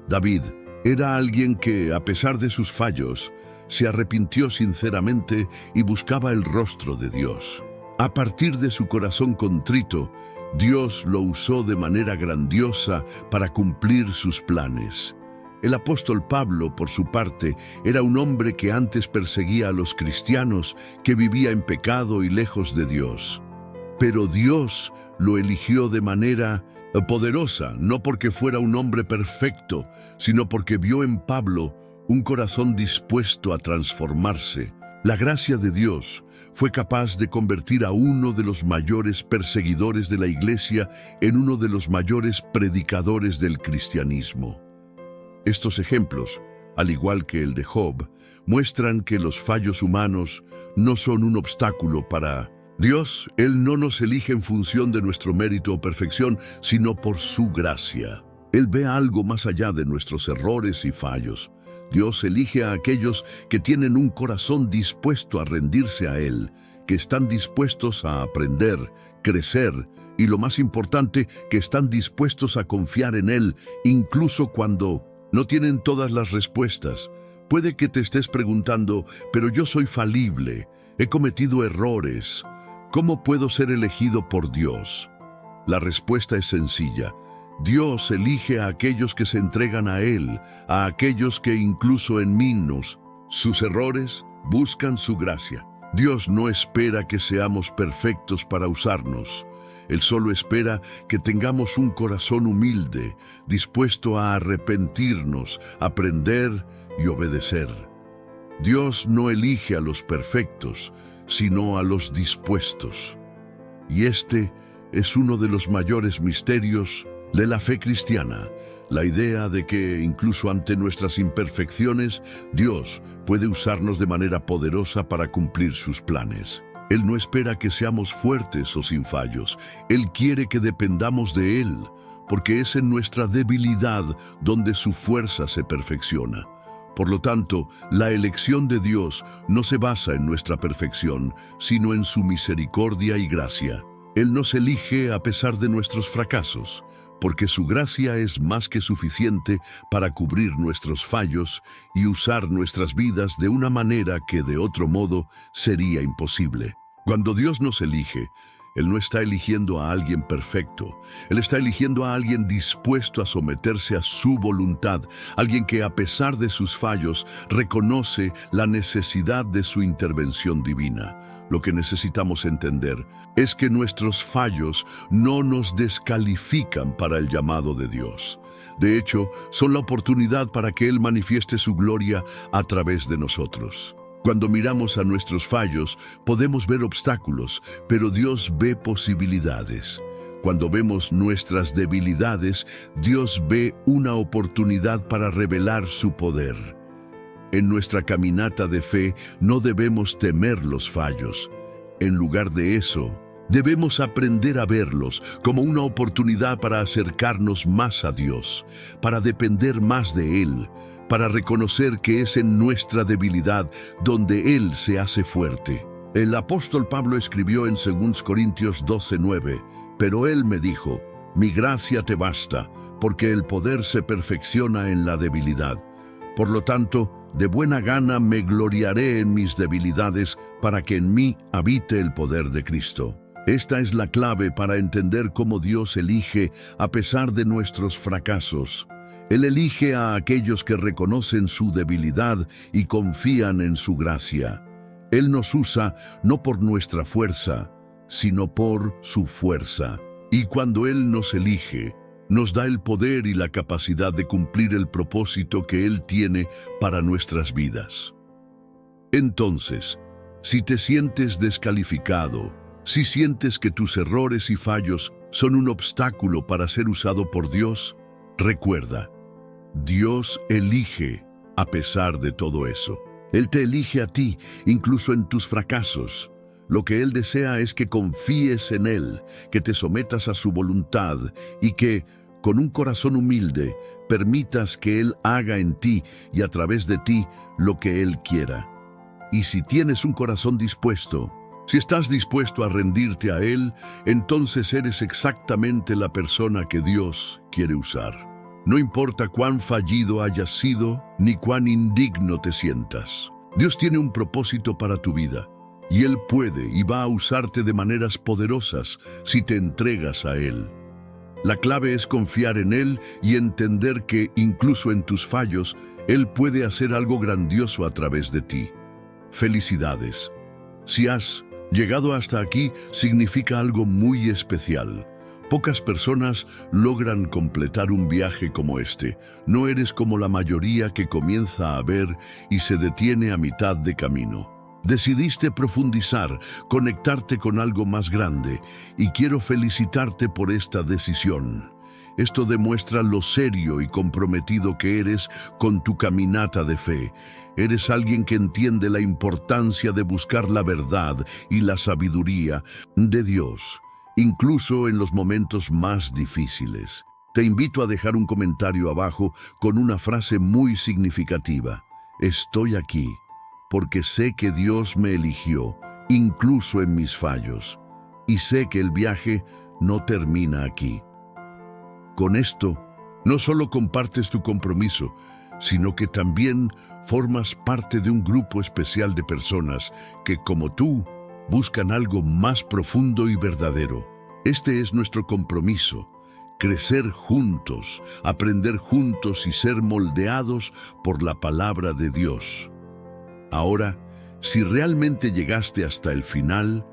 David era alguien que, a pesar de sus fallos, se arrepintió sinceramente y buscaba el rostro de Dios. A partir de su corazón contrito, Dios lo usó de manera grandiosa para cumplir sus planes. El apóstol Pablo, por su parte, era un hombre que antes perseguía a los cristianos, que vivía en pecado y lejos de Dios. Pero Dios lo eligió de manera poderosa, no porque fuera un hombre perfecto, sino porque vio en Pablo un corazón dispuesto a transformarse. La gracia de Dios fue capaz de convertir a uno de los mayores perseguidores de la Iglesia en uno de los mayores predicadores del cristianismo. Estos ejemplos, al igual que el de Job, muestran que los fallos humanos no son un obstáculo para Dios. Él no nos elige en función de nuestro mérito o perfección, sino por su gracia. Él ve algo más allá de nuestros errores y fallos. Dios elige a aquellos que tienen un corazón dispuesto a rendirse a Él, que están dispuestos a aprender, crecer y, lo más importante, que están dispuestos a confiar en Él, incluso cuando no tienen todas las respuestas. Puede que te estés preguntando, pero yo soy falible, he cometido errores. ¿Cómo puedo ser elegido por Dios? La respuesta es sencilla. Dios elige a aquellos que se entregan a Él, a aquellos que incluso en menos sus errores buscan su gracia. Dios no espera que seamos perfectos para usarnos. Él solo espera que tengamos un corazón humilde, dispuesto a arrepentirnos, aprender y obedecer. Dios no elige a los perfectos, sino a los dispuestos. Y este es uno de los mayores misterios de la fe cristiana, la idea de que incluso ante nuestras imperfecciones, Dios puede usarnos de manera poderosa para cumplir sus planes. Él no espera que seamos fuertes o sin fallos. Él quiere que dependamos de Él, porque es en nuestra debilidad donde su fuerza se perfecciona. Por lo tanto, la elección de Dios no se basa en nuestra perfección, sino en su misericordia y gracia. Él nos elige a pesar de nuestros fracasos, porque su gracia es más que suficiente para cubrir nuestros fallos y usar nuestras vidas de una manera que de otro modo sería imposible. Cuando Dios nos elige, Él no está eligiendo a alguien perfecto. Él está eligiendo a alguien dispuesto a someterse a su voluntad, alguien que a pesar de sus fallos reconoce la necesidad de su intervención divina. Lo que necesitamos entender es que nuestros fallos no nos descalifican para el llamado de Dios. De hecho, son la oportunidad para que Él manifieste su gloria a través de nosotros. Cuando miramos a nuestros fallos, podemos ver obstáculos, pero Dios ve posibilidades. Cuando vemos nuestras debilidades, Dios ve una oportunidad para revelar su poder. En nuestra caminata de fe no debemos temer los fallos. En lugar de eso, debemos aprender a verlos como una oportunidad para acercarnos más a Dios, para depender más de Él, para reconocer que es en nuestra debilidad donde Él se hace fuerte. El apóstol Pablo escribió en 2 Corintios 12:9, pero Él me dijo, mi gracia te basta, porque el poder se perfecciona en la debilidad. Por lo tanto, de buena gana me gloriaré en mis debilidades para que en mí habite el poder de Cristo. Esta es la clave para entender cómo Dios elige a pesar de nuestros fracasos. Él elige a aquellos que reconocen su debilidad y confían en su gracia. Él nos usa no por nuestra fuerza, sino por su fuerza. Y cuando Él nos elige, nos da el poder y la capacidad de cumplir el propósito que Él tiene para nuestras vidas. Entonces, si te sientes descalificado, si sientes que tus errores y fallos son un obstáculo para ser usado por Dios, recuerda, Dios elige a pesar de todo eso. Él te elige a ti, incluso en tus fracasos. Lo que Él desea es que confíes en Él, que te sometas a su voluntad y que, con un corazón humilde, permitas que Él haga en ti y a través de ti lo que Él quiera. Y si tienes un corazón dispuesto, si estás dispuesto a rendirte a Él, entonces eres exactamente la persona que Dios quiere usar. No importa cuán fallido hayas sido, ni cuán indigno te sientas. Dios tiene un propósito para tu vida, y Él puede y va a usarte de maneras poderosas si te entregas a Él. La clave es confiar en Él y entender que, incluso en tus fallos, Él puede hacer algo grandioso a través de ti. Felicidades. Si has llegado hasta aquí, significa algo muy especial. Pocas personas logran completar un viaje como este. No eres como la mayoría que comienza a ver y se detiene a mitad de camino. Decidiste profundizar, conectarte con algo más grande, y quiero felicitarte por esta decisión. Esto demuestra lo serio y comprometido que eres con tu caminata de fe. Eres alguien que entiende la importancia de buscar la verdad y la sabiduría de Dios, incluso en los momentos más difíciles. Te invito a dejar un comentario abajo con una frase muy significativa. Estoy aquí porque sé que Dios me eligió, incluso en mis fallos, y sé que el viaje no termina aquí. Con esto, no solo compartes tu compromiso, sino que también formas parte de un grupo especial de personas que, como tú, buscan algo más profundo y verdadero. Este es nuestro compromiso: crecer juntos, aprender juntos y ser moldeados por la palabra de Dios. Ahora, si realmente llegaste hasta el final,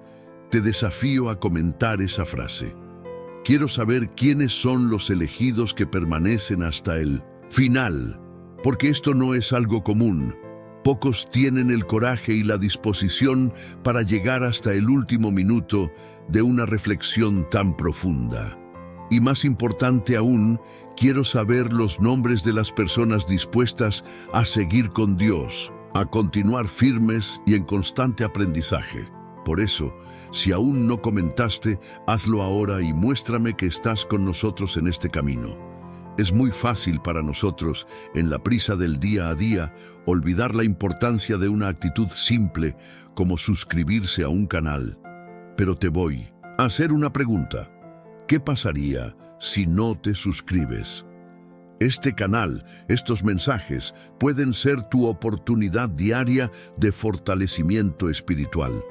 te desafío a comentar esa frase. Quiero saber quiénes son los elegidos que permanecen hasta el final, porque esto no es algo común. Pocos tienen el coraje y la disposición para llegar hasta el último minuto de una reflexión tan profunda. Y más importante aún, quiero saber los nombres de las personas dispuestas a seguir con Dios, a continuar firmes y en constante aprendizaje. Por eso, si aún no comentaste, hazlo ahora y muéstrame que estás con nosotros en este camino. Es muy fácil para nosotros, en la prisa del día a día, olvidar la importancia de una actitud simple como suscribirse a un canal. Pero te voy a hacer una pregunta. ¿Qué pasaría si no te suscribes? Este canal, estos mensajes, pueden ser tu oportunidad diaria de fortalecimiento espiritual.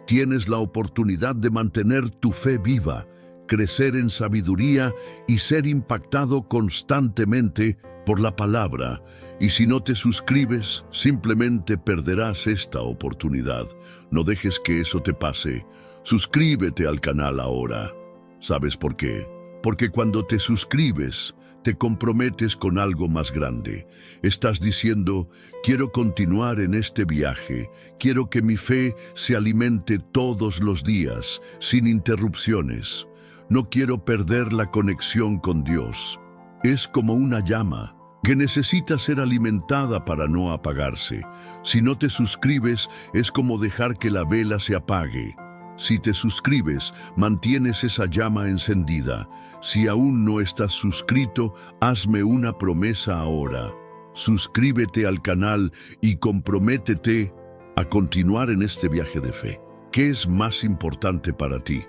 Tienes la oportunidad de mantener tu fe viva, crecer en sabiduría y ser impactado constantemente por la palabra. Y si no te suscribes, simplemente perderás esta oportunidad. No dejes que eso te pase. Suscríbete al canal ahora. ¿Sabes por qué? Porque cuando te suscribes, te comprometes con algo más grande. Estás diciendo, quiero continuar en este viaje, quiero que mi fe se alimente todos los días, sin interrupciones. No quiero perder la conexión con Dios. Es como una llama que necesita ser alimentada para no apagarse. Si no te suscribes, es como dejar que la vela se apague. Si te suscribes, mantienes esa llama encendida. Si aún no estás suscrito, hazme una promesa ahora. Suscríbete al canal y comprométete a continuar en este viaje de fe. ¿Qué es más importante para ti?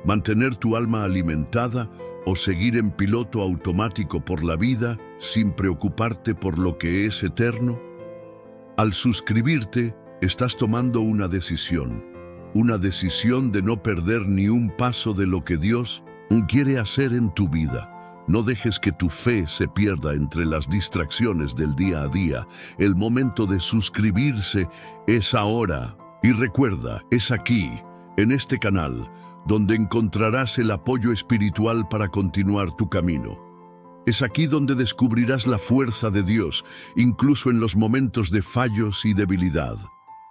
¿Mantener tu alma alimentada o seguir en piloto automático por la vida sin preocuparte por lo que es eterno? Al suscribirte, estás tomando una decisión de no perder ni un paso de lo que Dios quiere hacer en tu vida. No dejes que tu fe se pierda entre las distracciones del día a día. El momento de suscribirse es ahora. Y recuerda, es aquí, en este canal, donde encontrarás el apoyo espiritual para continuar tu camino. Es aquí donde descubrirás la fuerza de Dios, incluso en los momentos de fallos y debilidad.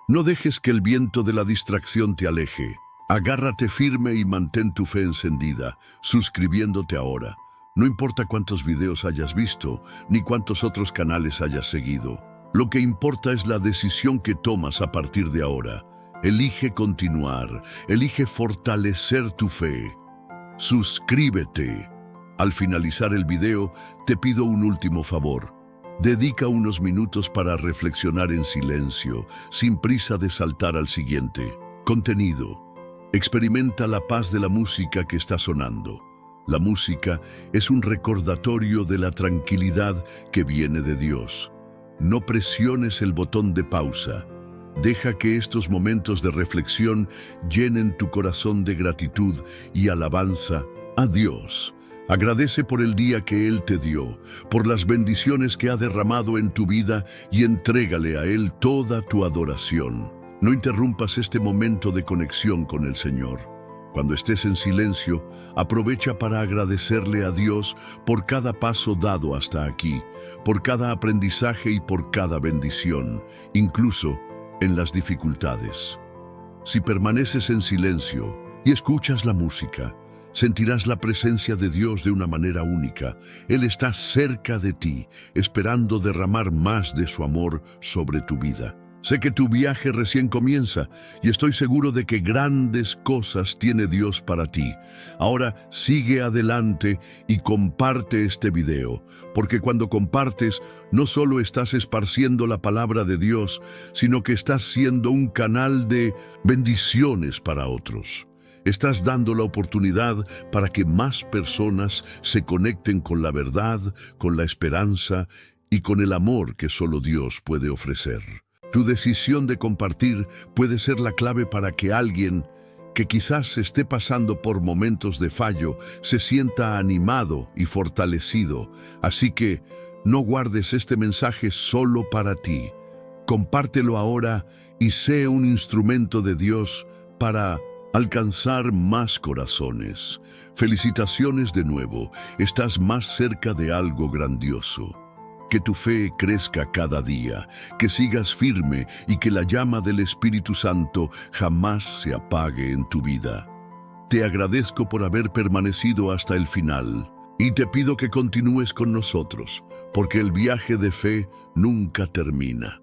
No dejes que el viento de la distracción te aleje. Agárrate firme y mantén tu fe encendida, suscribiéndote ahora. No importa cuántos videos hayas visto, ni cuántos otros canales hayas seguido. Lo que importa es la decisión que tomas a partir de ahora. Elige continuar, elige fortalecer tu fe. Suscríbete. Al finalizar el video, te pido un último favor. Dedica unos minutos para reflexionar en silencio, sin prisa de saltar al siguiente. Contenido. Experimenta la paz de la música que está sonando. La música es un recordatorio de la tranquilidad que viene de Dios. No presiones el botón de pausa. Deja que estos momentos de reflexión llenen tu corazón de gratitud y alabanza a Dios. Agradece por el día que Él te dio, por las bendiciones que ha derramado en tu vida y entrégale a Él toda tu adoración. No interrumpas este momento de conexión con el Señor. Cuando estés en silencio, aprovecha para agradecerle a Dios por cada paso dado hasta aquí, por cada aprendizaje y por cada bendición, incluso en las dificultades. Si permaneces en silencio y escuchas la música, sentirás la presencia de Dios de una manera única. Él está cerca de ti, esperando derramar más de su amor sobre tu vida. Sé que tu viaje recién comienza y estoy seguro de que grandes cosas tiene Dios para ti. Ahora sigue adelante y comparte este video, porque cuando compartes no solo estás esparciendo la palabra de Dios, sino que estás siendo un canal de bendiciones para otros. Estás dando la oportunidad para que más personas se conecten con la verdad, con la esperanza y con el amor que solo Dios puede ofrecer. Tu decisión de compartir puede ser la clave para que alguien que quizás esté pasando por momentos de fallo se sienta animado y fortalecido. Así que no guardes este mensaje solo para ti. Compártelo ahora y sé un instrumento de Dios para alcanzar más corazones. Felicitaciones de nuevo, estás más cerca de algo grandioso. Que tu fe crezca cada día, que sigas firme y que la llama del Espíritu Santo jamás se apague en tu vida. Te agradezco por haber permanecido hasta el final y te pido que continúes con nosotros, porque el viaje de fe nunca termina.